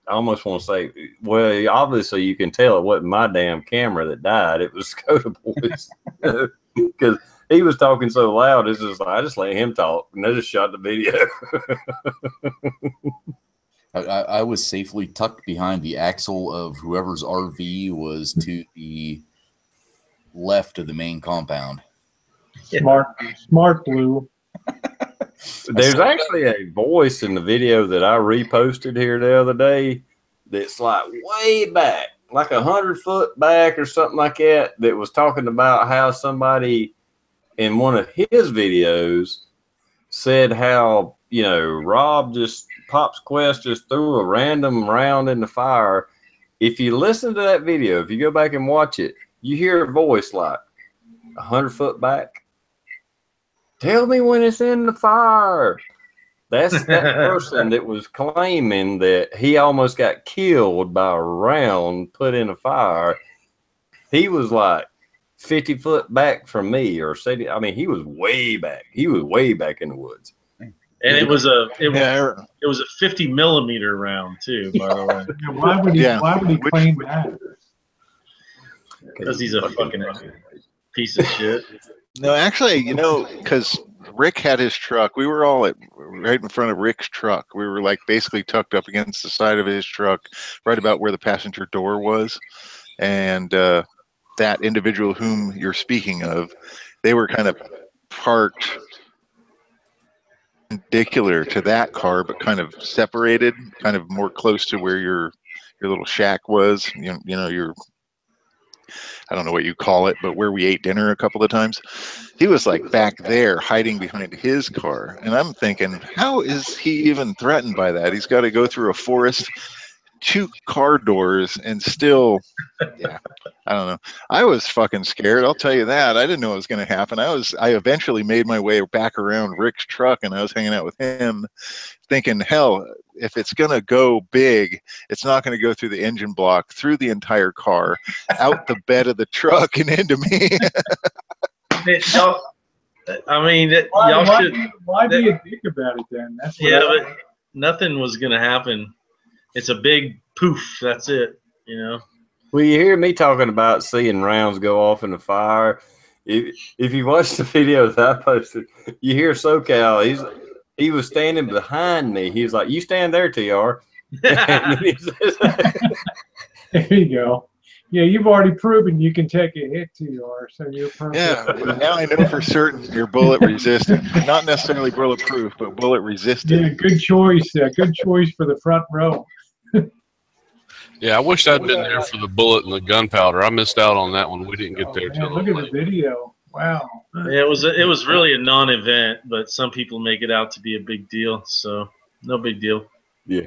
Speaker 1: I almost want to say, well, obviously you can tell it wasn't my damn camera that died. It was Dakota Boy's. Because he was talking so loud, it's just like, I just let him talk, and they just shot the video.
Speaker 3: I was safely tucked behind the axle of whoever's RV was to the left of the main compound.
Speaker 4: Smart Blue.
Speaker 1: There's actually a voice in the video that I reposted here the other day that's like way back, like 100-foot back or something like that, that was talking about how somebody in one of his videos said how, you know, Rob just, Pop's Quest just threw a random round in the fire. If you listen to that video, if you go back and watch it, you hear a voice like 100-foot back. Tell me when it's in the fire. That's that person that was claiming that he almost got killed by a round put in a fire. He was like 50 foot back from me, or 70. I mean, he was way back. He was way back in the woods.
Speaker 2: And it was a 50 millimeter round too, by the way.
Speaker 4: Why would he claim that?
Speaker 2: Because he's a fucking piece of shit.
Speaker 5: No, actually, you know, because Rick had his truck. We were all right in front of Rick's truck. We were like basically tucked up against the side of his truck, right about where the passenger door was. And that individual whom you're speaking of, they were kind of parked perpendicular to that car, but kind of separated, kind of more close to where your little shack was. You know, your, I don't know what you call it, but where we ate dinner a couple of times. He was like back there hiding behind his car. And I'm thinking, how is he even threatened by that? He's got to go through a forest, 2 car doors, and still, yeah, I don't know. I was fucking scared. I'll tell you that. I didn't know what was going to happen. I eventually made my way back around Rick's truck, and I was hanging out with him thinking, hell, if it's going to go big, it's not going to go through the engine block, through the entire car, out the bed of the truck and into me.
Speaker 2: I mean,
Speaker 4: why be a dick about it then? That's
Speaker 2: but nothing was going to happen. It's a big poof. That's it, you know.
Speaker 1: Well, you hear me talking about seeing rounds go off in the fire. If you watch the video that I posted, you hear SoCal. He was standing behind me. He was like, "You stand there, TR."
Speaker 4: There you go. Yeah, you've already proven you can take a hit, TR, so you're perfect.
Speaker 5: Yeah, but now I know for certain you're bullet resistant. Not necessarily bulletproof, but bullet resistant.
Speaker 4: Yeah, good choice. Good choice for the front row.
Speaker 6: Yeah, I wish I'd been there for the bullet and the gunpowder. I missed out on that one. We didn't get there till
Speaker 4: look at the video. Wow.
Speaker 2: Yeah, it was really a non-event, but some people make it out to be a big deal. So no big deal.
Speaker 1: Yeah.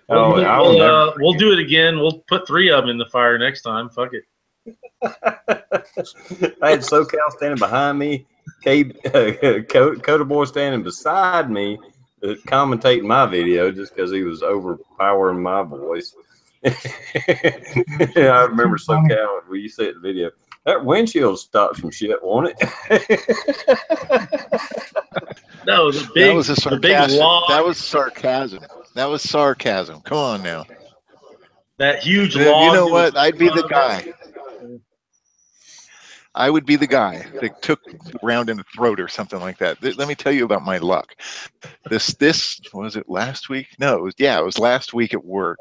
Speaker 2: We'll do it again. We'll put 3 of them in the fire next time. Fuck it.
Speaker 1: I had SoCal standing behind me, Coda Boy standing beside me, commentating my video just because he was overpowering my voice. Yeah, I remember SoCal when you said the video. That windshield stopped some shit, won't it?
Speaker 2: No,
Speaker 5: that was sarcasm. That was sarcasm. Come on now.
Speaker 2: That huge log.
Speaker 5: You know what? I'd be the guy. I would be the guy that took the round in the throat or something like that. Let me tell you about my luck. This was it last week? No, it was last week at work.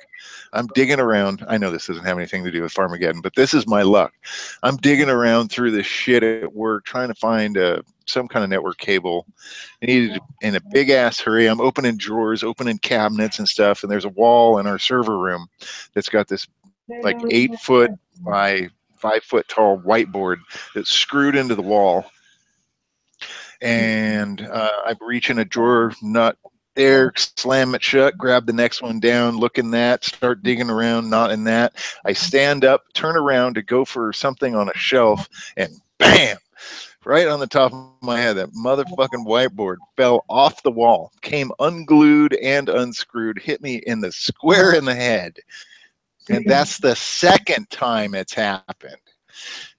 Speaker 5: I'm digging around. I know this doesn't have anything to do with Farmageddon, but this is my luck. I'm digging around through this shit at work, trying to find some kind of network cable. I needed in a big ass hurry. I'm opening drawers, opening cabinets and stuff, and there's a wall in our server room that's got this like 8-foot by 5-foot tall whiteboard that's screwed into the wall. And I reach in a drawer, not there, slam it shut, grab the next one down, look in that, start digging around, not in that. I stand up, turn around to go for something on a shelf, and bam! Right on the top of my head, that motherfucking whiteboard fell off the wall, came unglued and unscrewed, hit me in the square in the head. And that's the second time it's happened.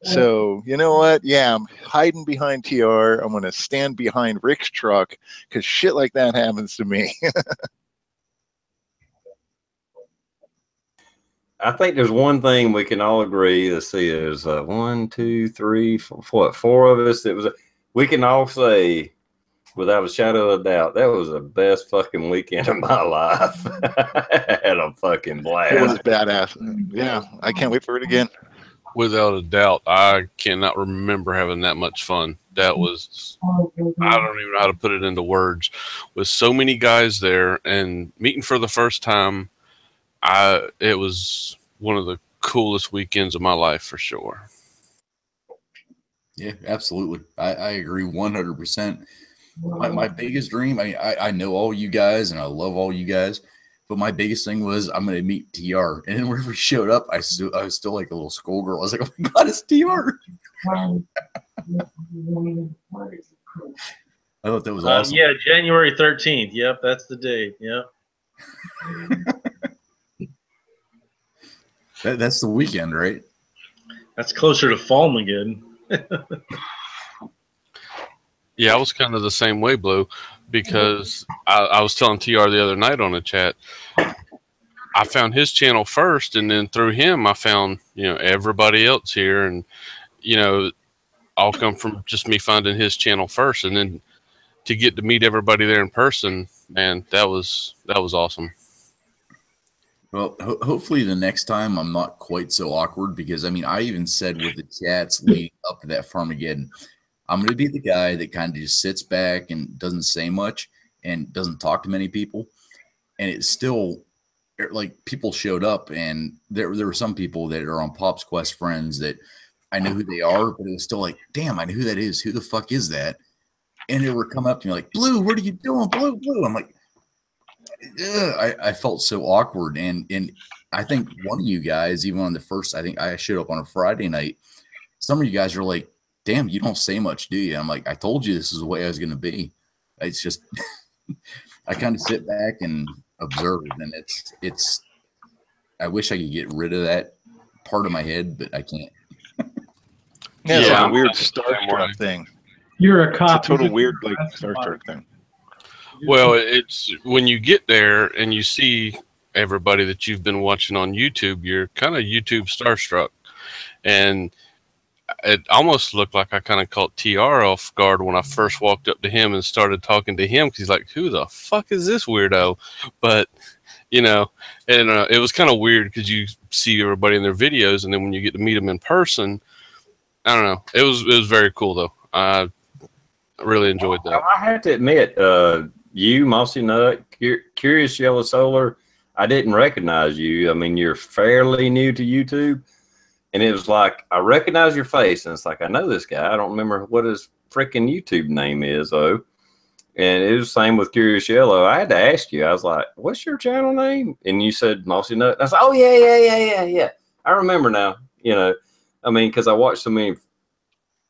Speaker 5: So, you know what? Yeah, I'm hiding behind TR. I'm going to stand behind Rick's truck because shit like that happens to me.
Speaker 1: I think there's one thing we can all agree. Let's see, there's 1, 2, 3, 4, what, 4 of us. We can all say without a shadow of a doubt, that was the best fucking weekend of my life. I had a fucking blast.
Speaker 5: It was badass. Yeah, I can't wait for it again.
Speaker 6: Without a doubt, I cannot remember having that much fun. That was, I don't even know how to put it into words. With so many guys there and meeting for the first time, it was one of the coolest weekends of my life for sure.
Speaker 3: Yeah, absolutely. I agree 100%. My biggest dream, I know all you guys and I love all you guys, but my biggest thing was I'm going to meet TR. And then whenever he showed up, I was still like a little schoolgirl. I was like, oh my God, it's TR. I thought that was awesome.
Speaker 2: Yeah, January 13th. Yep, that's the date. Yep.
Speaker 3: That's the weekend, right?
Speaker 2: That's closer to Farmageddon.
Speaker 6: Yeah, I was kind of the same way, Blue, because I was telling TR the other night on the chat, I found his channel first, and then through him, I found, everybody else here, and, all come from just me finding his channel first, and then to get to meet everybody there in person, man, that was awesome.
Speaker 3: Well, hopefully the next time I'm not quite so awkward, because, I even said with the chats leading up to that Farmageddon, I'm going to be the guy that kind of just sits back and doesn't say much and doesn't talk to many people. And it's still like people showed up, and there were some people that are on Pop's Quest friends that I know who they are, but it was still like, damn, I know who that is. Who the fuck is that? And they were coming up to me like, Blue, what are you doing? Blue. I'm like, I felt so awkward. And I think one of you guys, even on the first, I think I showed up on a Friday night. Some of you guys are like, damn, you don't say much, do you? I'm like, I told you this is the way I was going to be. It's just, I kind of sit back and observe, and it's, I wish I could get rid of that part of my head, but I can't.
Speaker 5: Yeah, it's like a weird starstruck thing.
Speaker 4: You're a cop.
Speaker 5: It's a total weird, like, starstruck thing.
Speaker 6: Well, it's when you get there and you see everybody that you've been watching on YouTube, you're kind of YouTube starstruck. And it almost looked like I kind of caught TR off guard when I first walked up to him and started talking to him, because he's like, who the fuck is this weirdo? But, and it was kind of weird because you see everybody in their videos, and then when you get to meet them in person, I don't know. It was very cool, though. I really enjoyed that.
Speaker 1: I have to admit, you, Mossy Nut, Curious Yellow Solar, I didn't recognize you. You're fairly new to YouTube. And it was like, I recognize your face. And it's like, I know this guy. I don't remember what his freaking YouTube name is, though. And it was the same with Curious Yellow. I had to ask you. I was like, what's your channel name? And you said Mossy Nut. And I was like, oh, yeah. I remember now, because I watched so many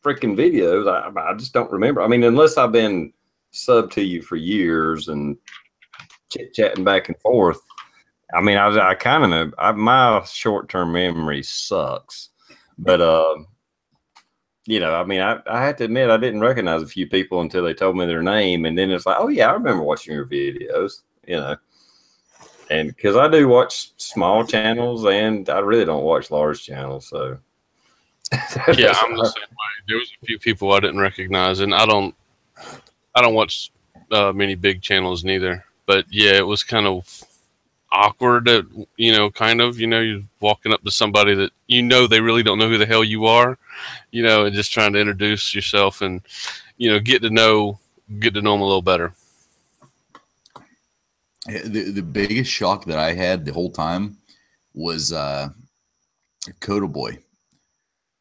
Speaker 1: freaking videos. I just don't remember. Unless I've been sub to you for years and chit-chatting back and forth. I kind of know. My short-term memory sucks, but I had to admit I didn't recognize a few people until they told me their name, and then it's like, oh yeah, I remember watching your videos, and because I do watch small channels, and I really don't watch large channels, so
Speaker 6: yeah, I'm the same way. There was a few people I didn't recognize, and I don't watch many big channels neither. But yeah, it was kind of awkward, you're walking up to somebody that they really don't know who the hell you are, and just trying to introduce yourself and get to know them a little better.
Speaker 3: The biggest shock that I had the whole time was Coda Boy.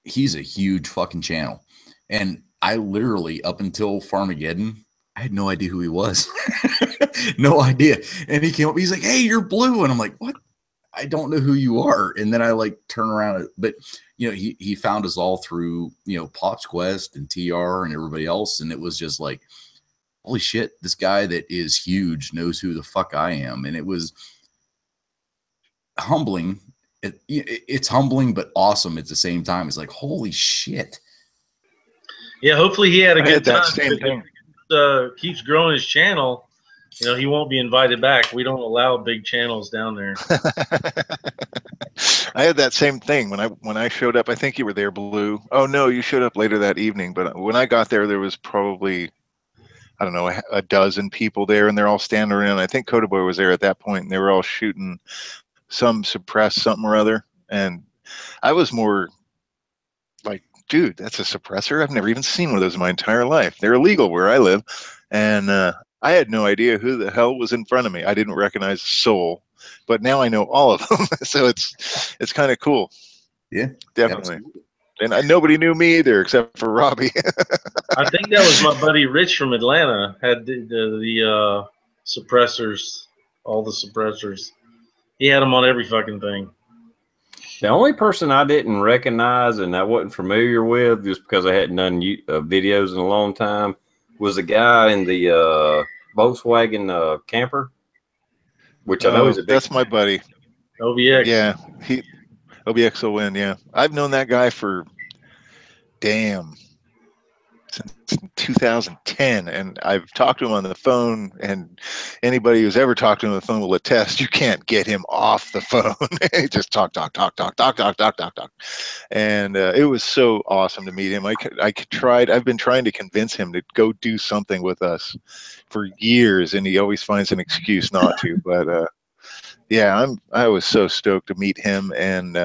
Speaker 3: He's a huge fucking channel, and I literally, up until Farmageddon, I had no idea who he was. No idea. And he came up, he's like, hey, you're Blue. And I'm like, what? I don't know who you are. And then I turn around. But, he found us all through, Pop's Quest and TR and everybody else. And it was just like, holy shit, this guy that is huge knows who the fuck I am. And it was humbling. It's humbling, but awesome at the same time. It's like, holy shit.
Speaker 2: Yeah, hopefully he had a good time.
Speaker 5: That same thing.
Speaker 2: Keeps growing his channel. He won't be invited back. We don't allow big channels down there.
Speaker 5: I had that same thing when I showed up. I think you were there, Blue. Oh no, you showed up later that evening. But when I got there, there was probably, I don't know, a dozen people there, and they're all standing around. I think Coda Boy was there at that point, and they were all shooting some suppressed something or other. And I was more like, dude, that's a suppressor? I've never even seen one of those in my entire life. They're illegal where I live. And I had no idea who the hell was in front of me. I didn't recognize a soul, but now I know all of them. So it's kind of cool.
Speaker 3: Yeah,
Speaker 5: Definitely.
Speaker 3: absolutely.
Speaker 5: And nobody knew me either except for Robbie.
Speaker 2: I think that was my buddy Rich from Atlanta had the suppressors, all the suppressors. He had them on every fucking thing.
Speaker 1: The only person I didn't recognize and I wasn't familiar with, just because I hadn't done videos in a long time, was the guy in the Volkswagen camper, which I know he's a big
Speaker 5: That's my buddy.
Speaker 2: OVX.
Speaker 5: Yeah, OBX will win. Yeah, I've known that guy for since 2010, and I've talked to him on the phone, and anybody who's ever talked to him on the phone will attest you can't get him off the phone. He just talk, and it was so awesome to meet him. I've been trying to convince him to go do something with us for years, and he always finds an excuse not to. But yeah, I was so stoked to meet him, and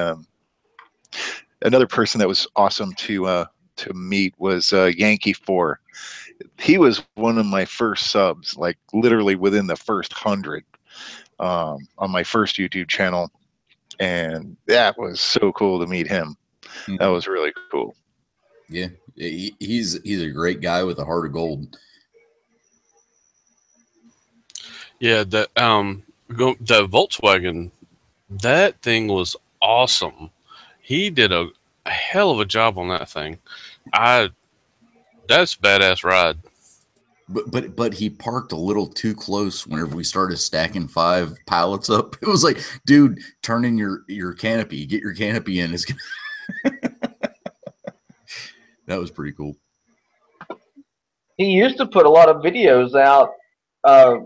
Speaker 5: another person that was awesome to meet was Yankee 4. He was one of my first subs, like literally within the first 100 on my first YouTube channel, and that was so cool to meet him. That was really cool.
Speaker 3: Yeah, he's a great guy with a heart of gold.
Speaker 6: Yeah, that Volkswagen, that thing was awesome. He did a hell of a job on that thing. That's a badass ride.
Speaker 3: But he parked a little too close whenever we started stacking 5 pallets up. It was like, dude, turn in your canopy. Get your canopy in. It's that was pretty cool.
Speaker 7: He used to put a lot of videos out.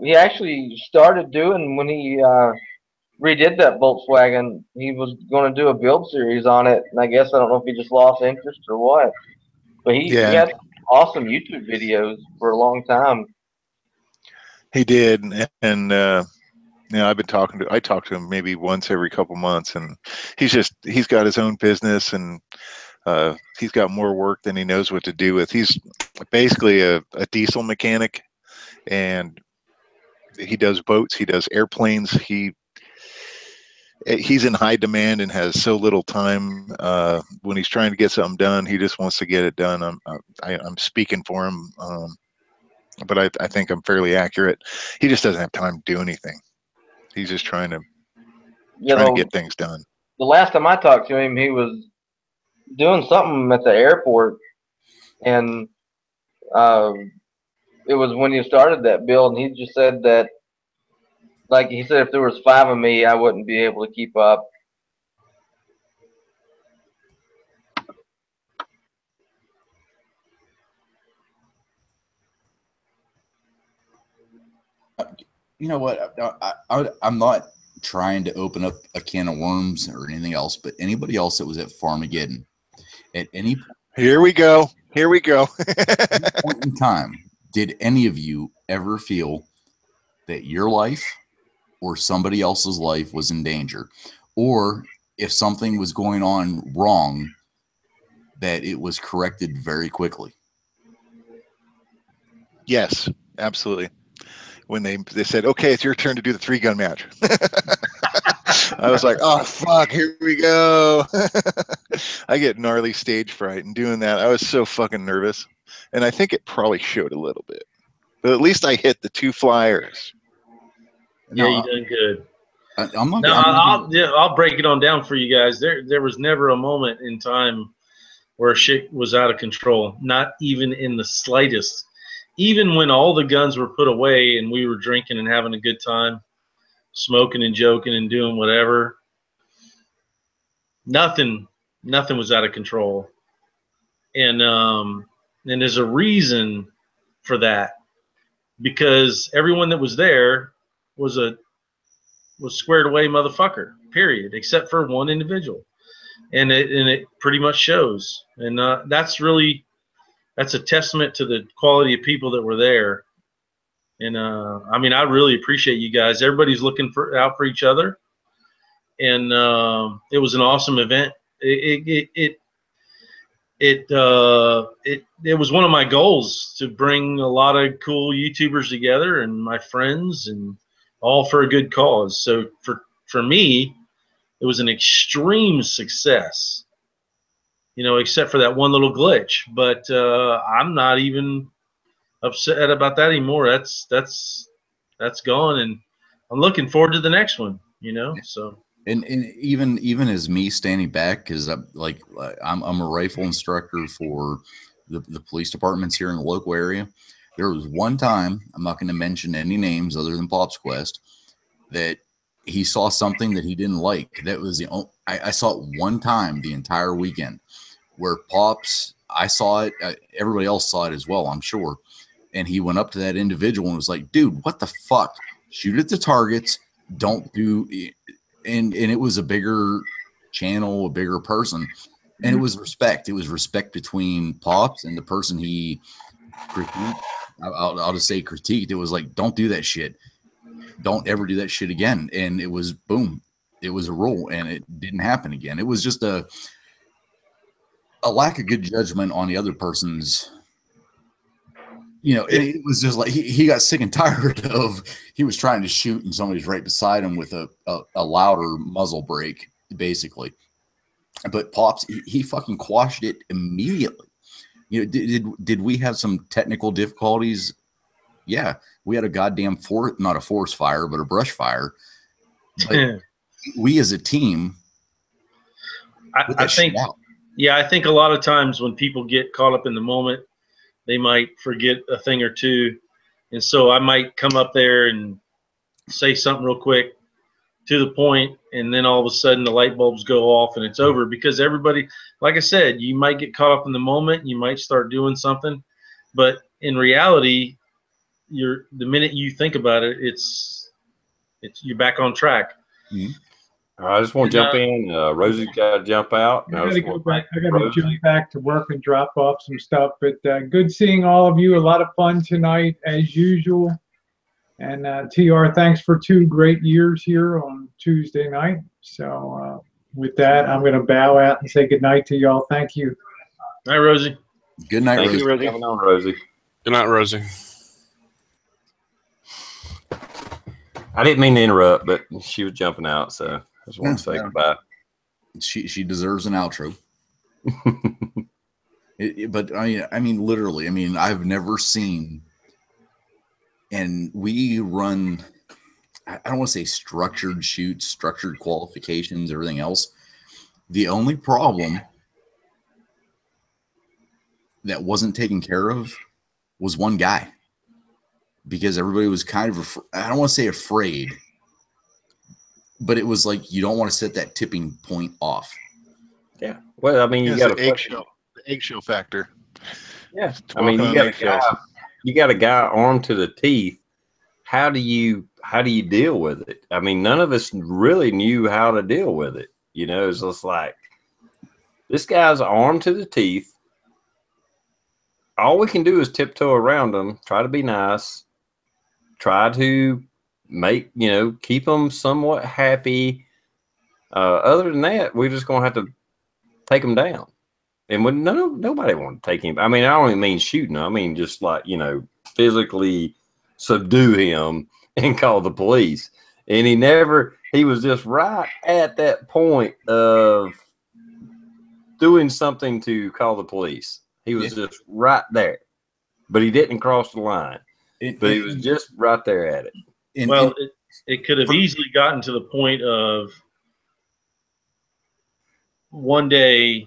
Speaker 7: He actually started doing when he redid that Volkswagen. He was going to do a build series on it, and I guess I don't know if he just lost interest or what. But he had awesome YouTube videos for a long time.
Speaker 5: He did, and you know, I talk to him maybe once every couple months, and he's got his own business, and he's got more work than he knows what to do with. He's basically a diesel mechanic, and he does boats, he does airplanes. He's in high demand and has so little time. When he's trying to get something done, he just wants to get it done. I'm speaking for him, but I think I'm fairly accurate. He just doesn't have time to do anything. He's just trying to get things done.
Speaker 7: The last time I talked to him, he was doing something at the airport, and it was when he started that build, and he just said that, like he said, if there was 5 of me, I wouldn't be able to keep up.
Speaker 3: You know what? I'm not trying to open up a can of worms or anything else, but anybody else that was at Farmageddon at any
Speaker 5: Here we go.
Speaker 3: point in time, did any of you ever feel that your life or somebody else's life was in danger, or if something was going on wrong, that it was corrected very quickly?
Speaker 5: Yes, absolutely. When they said, okay, it's your turn to do the 3-gun match. I was like, oh, fuck, here we go. I get gnarly stage fright, and doing that, I was so fucking nervous. And I think it probably showed a little bit. But at least I hit the 2 flyers.
Speaker 2: Yeah, you done good.
Speaker 3: I'll
Speaker 2: break it on down for you guys. There was never a moment in time where shit was out of control, not even in the slightest. Even when all the guns were put away and we were drinking and having a good time, smoking and joking and doing whatever, nothing was out of control. And there's a reason for that, because everyone that was there was squared away motherfucker. period, except for one individual, and it pretty much shows. And that's a testament to the quality of people that were there. And I mean, I really appreciate you guys. Everybody's looking out for each other, and it was an awesome event. It was one of my goals to bring a lot of cool YouTubers together and my friends, and all for a good cause. So for me, it was an extreme success, you know, except for that one little glitch. But I'm not even upset about that anymore. That's gone, and I'm looking forward to the next one, you know. So
Speaker 3: and even as me standing back, because I'm a rifle instructor for the police departments here in the local area. There was one time, I'm not going to mention any names other than Pop's Quest, that he saw something that he didn't like. That was the only, I saw it one time the entire weekend, where Pops, I saw it, everybody else saw it as well, I'm sure. And he went up to that individual and was like, dude, what the fuck? Shoot at the targets. Don't do. And it was a bigger channel, a bigger person. And it was respect. It was respect between Pops and the person he critiqued. I'll just say critiqued. It was like, don't do that shit. Don't ever do that shit again. And it was boom. It was a rule, and it didn't happen again. It was just a lack of good judgment on the other person's. You know, and it was just like he got sick and tired of, he was trying to shoot and somebody's right beside him with a louder muzzle brake, basically. But Pops, he fucking quashed it immediately. You know, did we have some technical difficulties? Yeah, we had a goddamn not a forest fire, but a brush fire. But we as a team,
Speaker 2: I think, yeah, I think a lot of times when people get caught up in the moment, they might forget a thing or two. And so I might come up there and say something real quick to the point, and then all of a sudden the light bulbs go off and it's over, because everybody, like I said, you might get caught up in the moment, you might start doing something, but in reality, the minute you think about it, you're back on track.
Speaker 3: Mm-hmm.
Speaker 1: I just want to jump in. Rosie's got to jump out.
Speaker 4: I got to go back. I got to jump back to work and drop off some stuff. But good seeing all of you. A lot of fun tonight, as usual. And TR, thanks for 2 great years here on Tuesday night. So with that, I'm going to bow out and say good night to y'all. Thank you.
Speaker 2: Night, Rosie.
Speaker 3: Good night,
Speaker 1: Thank
Speaker 3: Rosie.
Speaker 1: you for coming on, Rosie.
Speaker 6: Good night, Rosie.
Speaker 1: I didn't mean to interrupt, but she was jumping out, so I just want to say goodbye.
Speaker 3: She deserves an outro. But I mean, literally, I mean, I've never seen, and we run, I don't want to say structured shoots, structured qualifications, everything else. The only problem that wasn't taken care of was one guy, because everybody was kind of, I don't want to say afraid, but it was like, you don't want to set that tipping point off.
Speaker 1: Yeah. Well, I mean, you got
Speaker 5: the eggshell factor.
Speaker 1: Yeah. I mean, you got a guy armed to the teeth. How do you deal with it? I mean, none of us really knew how to deal with it. You know, it's just like, this guy's armed to the teeth. All we can do is tiptoe around him, try to be nice, try to make, you know, keep them somewhat happy. Other than that, we're just going to have to take them down. And when nobody wanted to take him. I mean, I don't even mean shooting him. I mean, just like, you know, physically subdue him and call the police. And he was just right at that point of doing something to call the police. He was just right there, but he didn't cross the line. But he was just right there at it.
Speaker 2: It could have easily gotten to the point of one day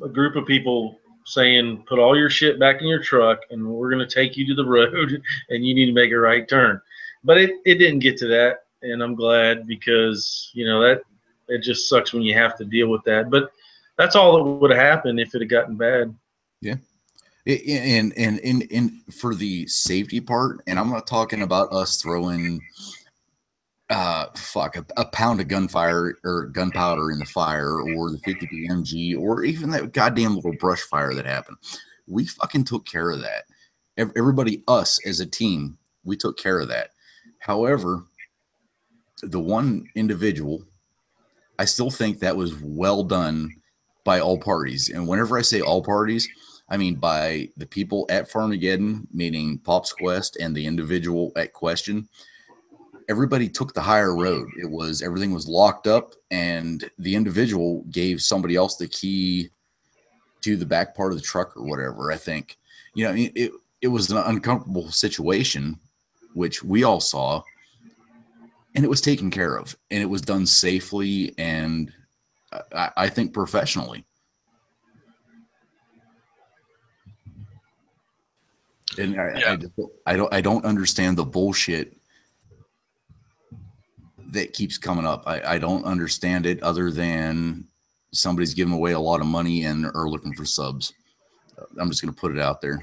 Speaker 2: a group of people saying, put all your shit back in your truck and we're going to take you to the road and you need to make a right turn. But it didn't get to that, and I'm glad, because, you know, that it just sucks when you have to deal with that. But that's all that would have happened if it had gotten bad.
Speaker 3: Yeah. And for the safety part, and I'm not talking about us throwing fuck, a pound of gunfire or gunpowder in the fire, or the 50 BMG, or even that goddamn little brush fire that happened. We fucking took care of that. Everybody, us as a team, we took care of that. However, the one individual, I still think that was well done by all parties. And whenever I say all parties, I mean by the people at Farmageddon, meaning Pop's Quest, and the individual at Question. Everybody took the higher road. It was, everything was locked up, and the individual gave somebody else the key to the back part of the truck or whatever. I think, you know, it was an uncomfortable situation, which we all saw, and it was taken care of, and it was done safely, and I think professionally. And I don't understand the bullshit that keeps coming up. I don't understand it, other than somebody's giving away a lot of money and are looking for subs. I'm just going to put it out there.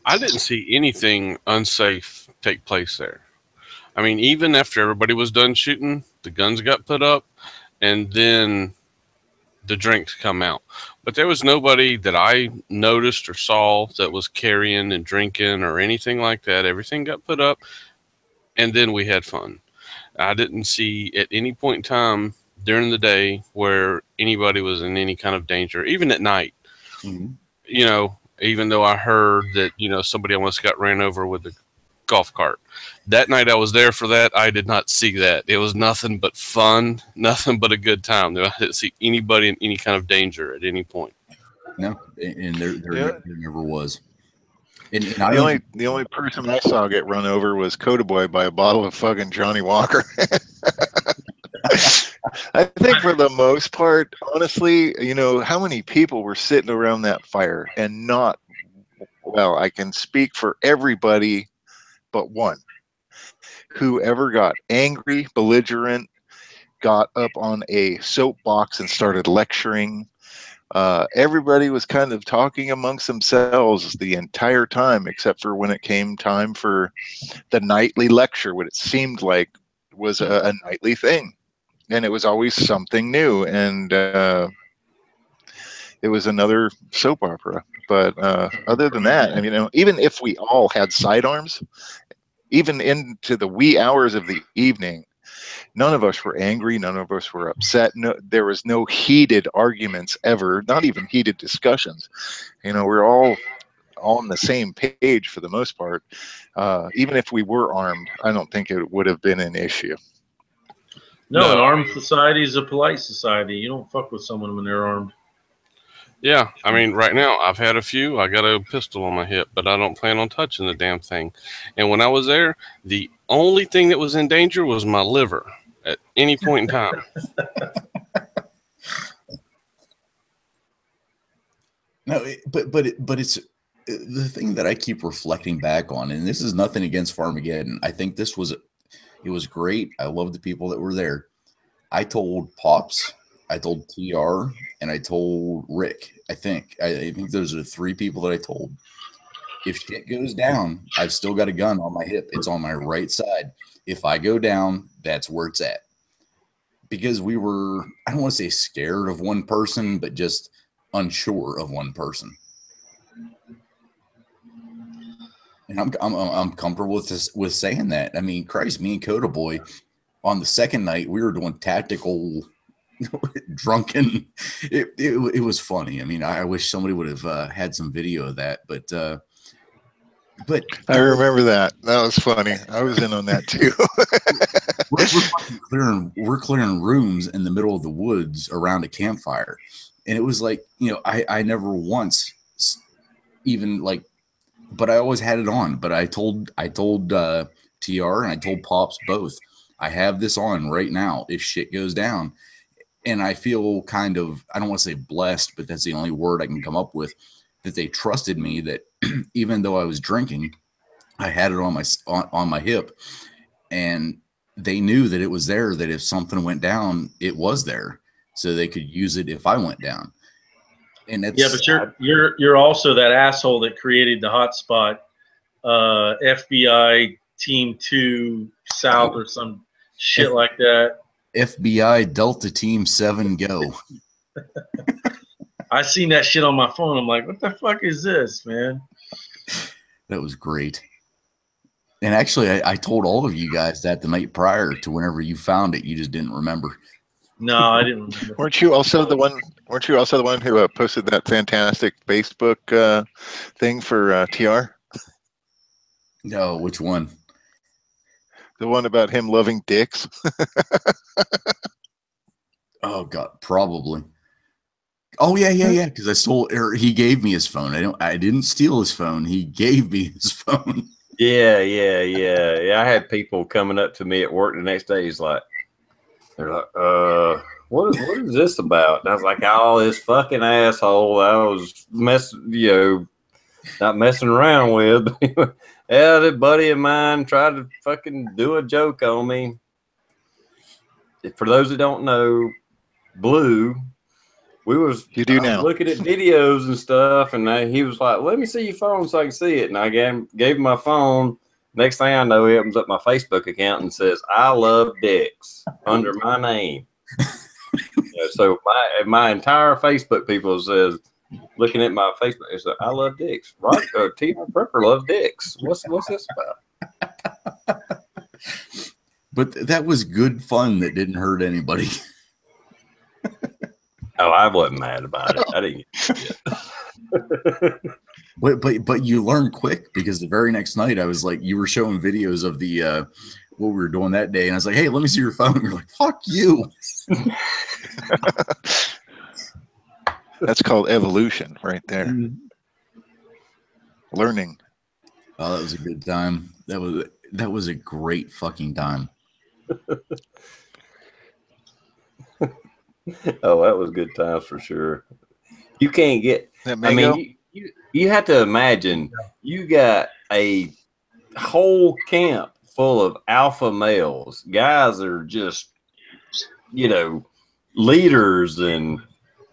Speaker 6: I didn't see anything unsafe take place there. I mean, even after everybody was done shooting, the guns got put up, and then the drinks come out. But there was nobody that I noticed or saw that was carrying and drinking or anything like that. Everything got put up, and then we had fun. I didn't see at any point in time during the day where anybody was in any kind of danger, even at night.
Speaker 3: Mm-hmm.
Speaker 6: You know, even though I heard that, you know, somebody almost got ran over with a golf cart. That night I was there for that. I did not see that. It was nothing but fun, nothing but a good time. I didn't see anybody in any kind of danger at any point.
Speaker 3: No, and there never was. And
Speaker 5: the only person I saw get run over was Coda Boy by a bottle of fucking Johnny Walker. I think for the most part, honestly, you know, how many people were sitting around that fire and not, well, I can speak for everybody but one. Whoever got angry, belligerent, got up on a soapbox and started lecturing. Everybody was kind of talking amongst themselves the entire time, except for when it came time for the nightly lecture, what it seemed like was a nightly thing. And it was always something new. And it was another soap opera. But other than that, I mean, you know, even if we all had sidearms, even into the wee hours of the evening, none of us were angry. None of us were upset. No, there was no heated arguments ever, not even heated discussions. You know, we're all on the same page for the most part. Even if we were armed, I don't think it would have been an issue.
Speaker 2: No, an armed society is a polite society. You don't fuck with someone when they're armed.
Speaker 6: Yeah, I mean, right now, I've had a few. I got a pistol on my hip, but I don't plan on touching the damn thing. And when I was there, the only thing that was in danger was my liver at any point in time.
Speaker 3: No, but it's the thing that I keep reflecting back on, and this is nothing against Farmageddon. I think it was great. I love the people that were there. I told Pops, I told TR, and I told Rick. I think those are the three people that I told. If shit goes down, I've still got a gun on my hip. It's on my right side. If I go down, that's where it's at. Because we were, I don't want to say scared of one person, but just unsure of one person. And I'm comfortable with this, with saying that. I mean, Christ, me and Coda Boy, on the second night, we were doing tactical drunken. It was funny. I mean, I wish somebody would have had some video of that, but
Speaker 5: I remember that. That was funny. I was in on that too.
Speaker 3: we're clearing rooms in the middle of the woods around a campfire, and it was like, you know, I never once even like, but I always had it on. But I told TR and I told Pops both, I have this on right now if shit goes down. And I feel kind of, I don't want to say blessed, but that's the only word I can come up with, that they trusted me, that even though I was drinking, I had it on my hip, and they knew that it was there, that if something went down, it was there, so they could use it if I went down. And that's,
Speaker 2: yeah, but you're also that asshole that created the hotspot FBI Team 2 South or some shit like that.
Speaker 3: FBI Delta Team 7 go.
Speaker 2: I seen that shit on my phone. I'm like, what the fuck is this, man?
Speaker 3: That was great. And actually, I told all of you guys that the night prior to whenever you found it. You just didn't remember.
Speaker 2: No, I didn't remember.
Speaker 5: Weren't you also the one? Weren't you also the one who posted that fantastic Facebook thing for TR?
Speaker 3: No, which one?
Speaker 5: The one about him loving dicks.
Speaker 3: Oh God, probably. Oh yeah. Because I stole, or he gave me his phone. I didn't steal his phone. He gave me his phone.
Speaker 1: Yeah. I had people coming up to me at work the next day. He's like, they're like, what is this about? And I was like, oh, this fucking asshole I was not messing around with. Yeah, that buddy of mine tried to fucking do a joke on me. For those that don't know, Blue, I was looking at videos and stuff, and he was like, let me see your phone so I can see it. And I gave him my phone. Next thing I know, he opens up my Facebook account and says, I love dicks under my name. So my entire Facebook people says, looking at my Facebook, it's like, I love dicks. Right? TRprepper loves dicks. What's this about?
Speaker 3: But that was good fun that didn't hurt anybody.
Speaker 1: Oh, I wasn't mad about it. I didn't get it.
Speaker 3: But you learn quick, because the very next night I was like, you were showing videos of the what we were doing that day, and I was like, hey, let me see your phone. You're like, fuck you.
Speaker 5: That's called evolution right there. Learning.
Speaker 3: Oh, that was a good time. That was a great fucking time.
Speaker 1: Oh, that was good times for sure. You can't get,
Speaker 5: I mean,
Speaker 1: you have to imagine you got a whole camp full of alpha males, guys that are just, leaders and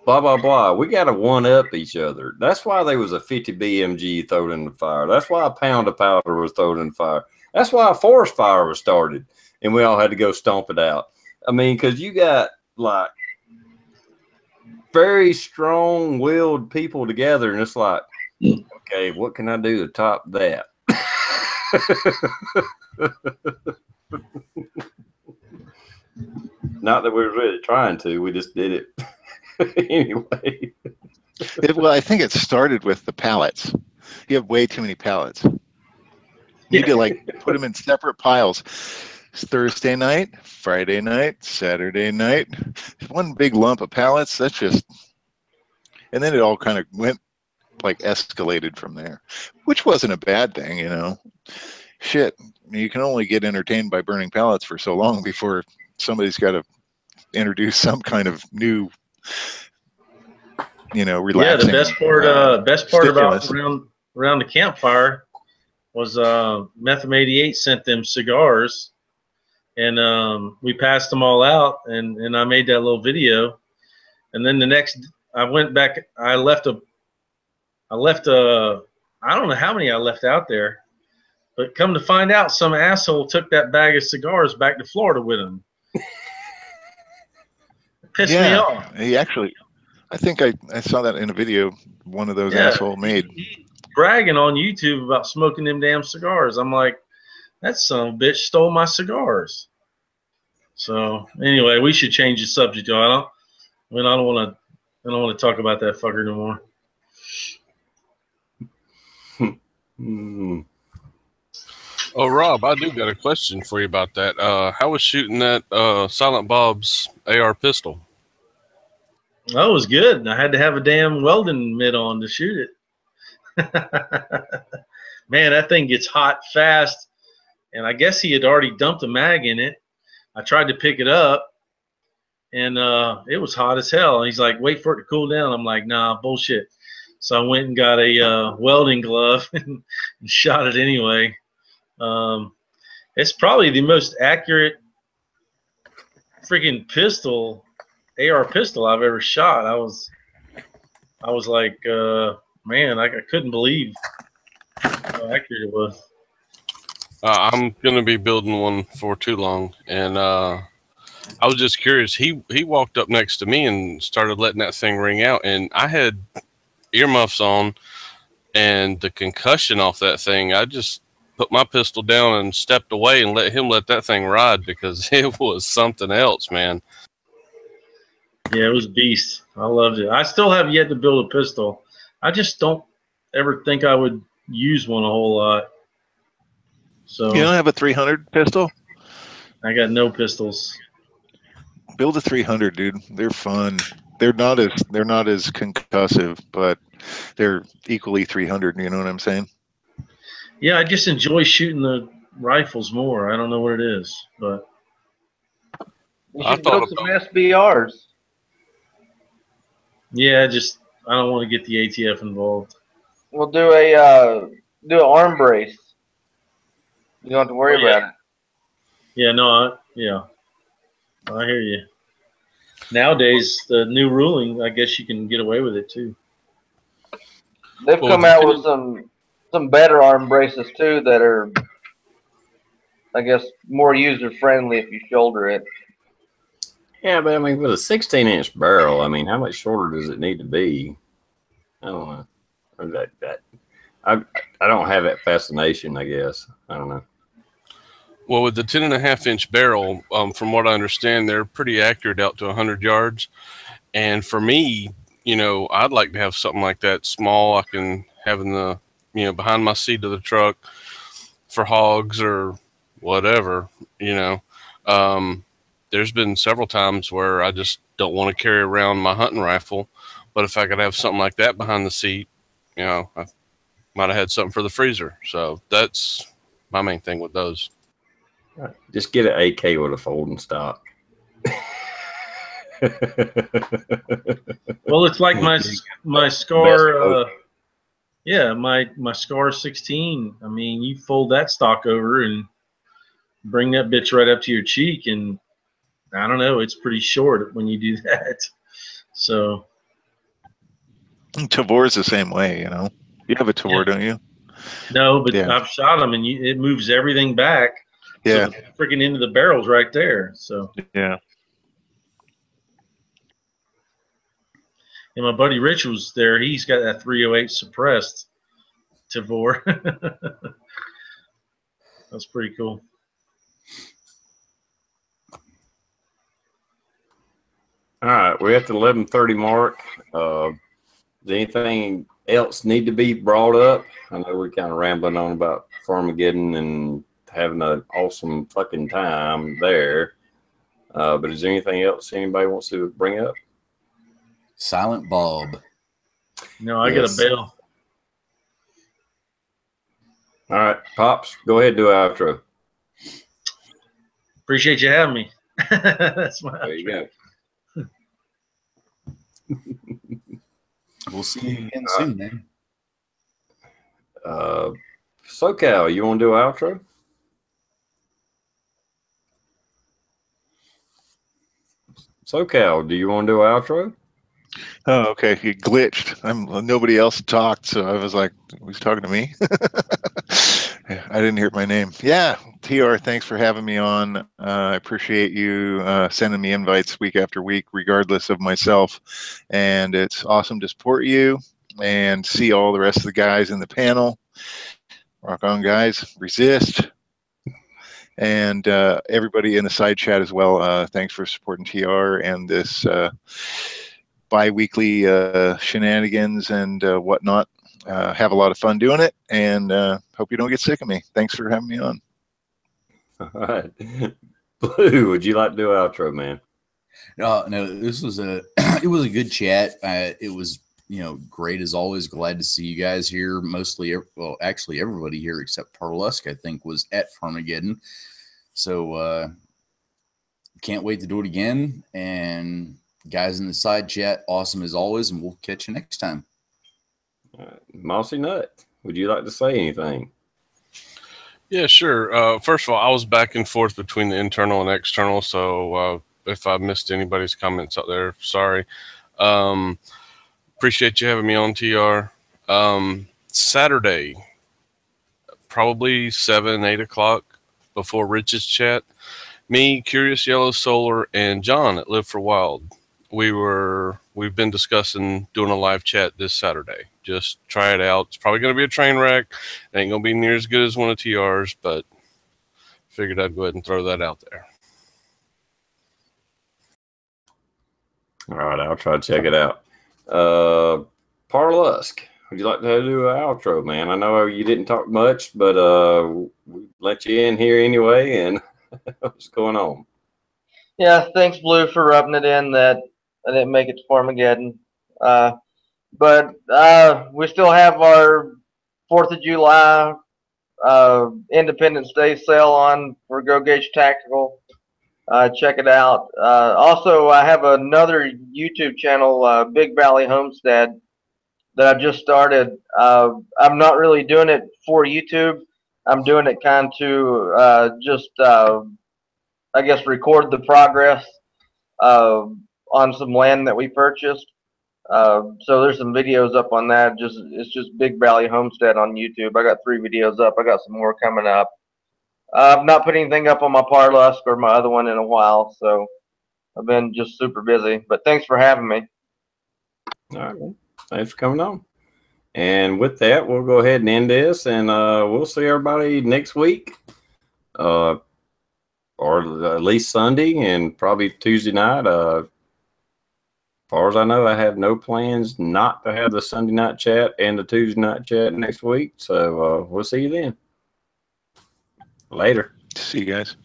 Speaker 1: blah, blah, blah. We got to one up each other. That's why there was a 50 BMG thrown in the fire. That's why a pound of powder was thrown in the fire. That's why a forest fire was started, and we all had to go stomp it out. I mean, because you got like very strong-willed people together, and it's like, okay, what can I do to top that? Not that we were really trying to, we just did it anyway.
Speaker 5: Well, I think it started with the pallets. You have way too many pallets. You need to put them in separate piles. Thursday night, Friday night, Saturday night. One big lump of pallets. That's just, and then it all kind of went escalated from there, which wasn't a bad thing, Shit, you can only get entertained by burning pallets for so long before somebody's got to introduce some kind of new, relaxing.
Speaker 2: Yeah, the best part about around the campfire was Methem 88 sent them cigars, and we passed them all out, and I made that little video, and then the next I went back. I left a I don't know how many I left out there, but come to find out, some asshole took that bag of cigars back to Florida with him. Pissed me off.
Speaker 5: He actually, I think I saw that in a video one of those asshole made.
Speaker 2: He bragging on YouTube about smoking them damn cigars. I'm like, that son of a bitch stole my cigars. So anyway, we should change the subject. I don't want to talk about that fucker no more.
Speaker 6: Oh, Rob, I do got a question for you about that. How was shooting that Silent Bob's AR pistol?
Speaker 2: Oh, it was good. I had to have a damn welding mitt on to shoot it. Man, that thing gets hot fast, and I guess he had already dumped a mag in it. I tried to pick it up, and it was hot as hell. And he's like, wait for it to cool down. I'm like, nah, bullshit. So I went and got a welding glove and shot it anyway. It's probably the most accurate freaking pistol, AR pistol I've ever shot. I was like, man, I couldn't believe how accurate it was.
Speaker 6: I'm gonna be building one for too long, and I was just curious. He walked up next to me and started letting that thing ring out, and I had earmuffs on, and the concussion off that thing. I just put my pistol down and stepped away and let him let that thing ride because it was something else, man.
Speaker 2: Yeah, it was beast. I loved it. I still have yet to build a pistol. I just don't ever think I would use one a whole lot. So
Speaker 5: You don't have a 300 pistol?
Speaker 2: I got no pistols.
Speaker 5: Build a 300, dude. They're fun. They're not as concussive, but they're equally 300. You know what I'm saying?
Speaker 2: Yeah, I just enjoy shooting the rifles more. I don't know what it is, but
Speaker 7: You
Speaker 6: I
Speaker 7: should
Speaker 6: thought
Speaker 7: build some
Speaker 6: about
Speaker 7: SBRs.
Speaker 2: yeah, I don't want to get the ATF involved.
Speaker 7: We'll do an arm brace. You don't have to worry about it.
Speaker 2: Yeah, no, I hear you. Nowadays, the new ruling, I guess you can get away with it too.
Speaker 7: They've
Speaker 6: Well,
Speaker 7: come out with some better arm braces too that are, I guess, more user friendly if you shoulder it.
Speaker 1: Yeah, but I mean, with a 16-inch barrel, I mean, how much shorter does it need to be? I don't know. Or I don't have that fascination, I guess. I don't know.
Speaker 6: well, with the 10.5-inch barrel, from what I understand, they're pretty accurate out to 100 yards. And for me, I'd like to have something like that small. I can have in the, behind my seat of the truck for hogs or whatever. There's been several times where I just don't want to carry around my hunting rifle, but if I could have something like that behind the seat, I might have had something for the freezer. So that's my main thing with those.
Speaker 1: Just get an AK with a folding stock.
Speaker 2: Well, it's like my Scar, my Scar 16. I mean, you fold that stock over and bring that bitch right up to your cheek, and I don't know, it's pretty short when you do that. So
Speaker 5: Tavor's the same way, You have a Tavor, don't you?
Speaker 2: no, but
Speaker 5: Yeah.
Speaker 2: I've shot them, and it moves everything back.
Speaker 5: Yeah.
Speaker 2: So the freaking end of the barrel's right there. So
Speaker 5: Yeah.
Speaker 2: and my buddy Rich was there. He's got that 308 suppressed Tavor. That's pretty cool.
Speaker 1: All right, we're at the 11:30 mark. Does anything else need to be brought up? I know we're kind of rambling on about Farmageddon and having an awesome fucking time there. But is there anything else anybody wants to bring up?
Speaker 3: Silent Bob.
Speaker 2: No, I got a bail.
Speaker 1: All right, Pops, go ahead and do an outro.
Speaker 2: Appreciate you having me. That's my
Speaker 1: There you go.
Speaker 3: We'll see you again soon, man.
Speaker 1: SoCal, you want to do an outro? SoCal, do you want to do an outro?
Speaker 5: Oh, okay. He glitched. Nobody else talked, so I was like, "Who's talking to me?" I didn't hear my name. Yeah, TR, thanks for having me on. I appreciate you sending me invites week after week, regardless of myself. And it's awesome to support you and see all the rest of the guys in the panel. Rock on, guys. Resist. And everybody in the side chat as well. Thanks for supporting TR and this bi-weekly shenanigans and whatnot. Have a lot of fun doing it, and hope you don't get sick of me. Thanks for having me on.
Speaker 1: All right. Blue, would you like to do an outro, man?
Speaker 3: No, this was it was a good chat. It was, great as always. Glad to see you guys here. Mostly, well, actually everybody here except Parlusk, I think, was at Farmageddon. So can't wait to do it again. And guys in the side chat, awesome as always, and we'll catch you next time.
Speaker 1: Mossy Nut, would you like to say anything?
Speaker 6: Yeah, sure. First of all, I was back and forth between the internal and external, so if I missed anybody's comments out there, sorry. Appreciate you having me on, TR. Saturday, probably 7, 8 o'clock before Rich's chat. Me, Curious Yellow Solar, and John at Live for Wild. We've been discussing doing a live chat this Saturday. Just try it out. It's probably going to be a train wreck. It ain't going to be near as good as one of TR's, but figured I'd go ahead and throw that out there.
Speaker 1: All right, I'll try to check it out. Parlusk, would you like to do an outro, man? I know you didn't talk much, but we let you in here anyway, and what's going on?
Speaker 7: Yeah, thanks, Blue, for rubbing it in that I didn't make it to Farmageddon. But we still have our 4th of July Independence Day sale on for Go Gauge Tactical. Check it out. Also, I have another YouTube channel, Big Valley Homestead, that I've just started. I'm not really doing it for YouTube. I'm doing it kind of to just, I guess, record the progress on some land that we purchased. So there's some videos up on that. It's just Big Valley Homestead on YouTube. I got 3 videos up. I got some more coming up. I've not put anything up on my Parlusk or my other one in a while, so I've been just super busy. But thanks for having me.
Speaker 1: All right, man. Thanks for coming on. And with that, we'll go ahead and end this, and we'll see everybody next week, or at least Sunday, and probably Tuesday night. As far as I know, I have no plans not to have the Sunday night chat and the Tuesday night chat next week. So we'll see you then. Later.
Speaker 5: See you guys.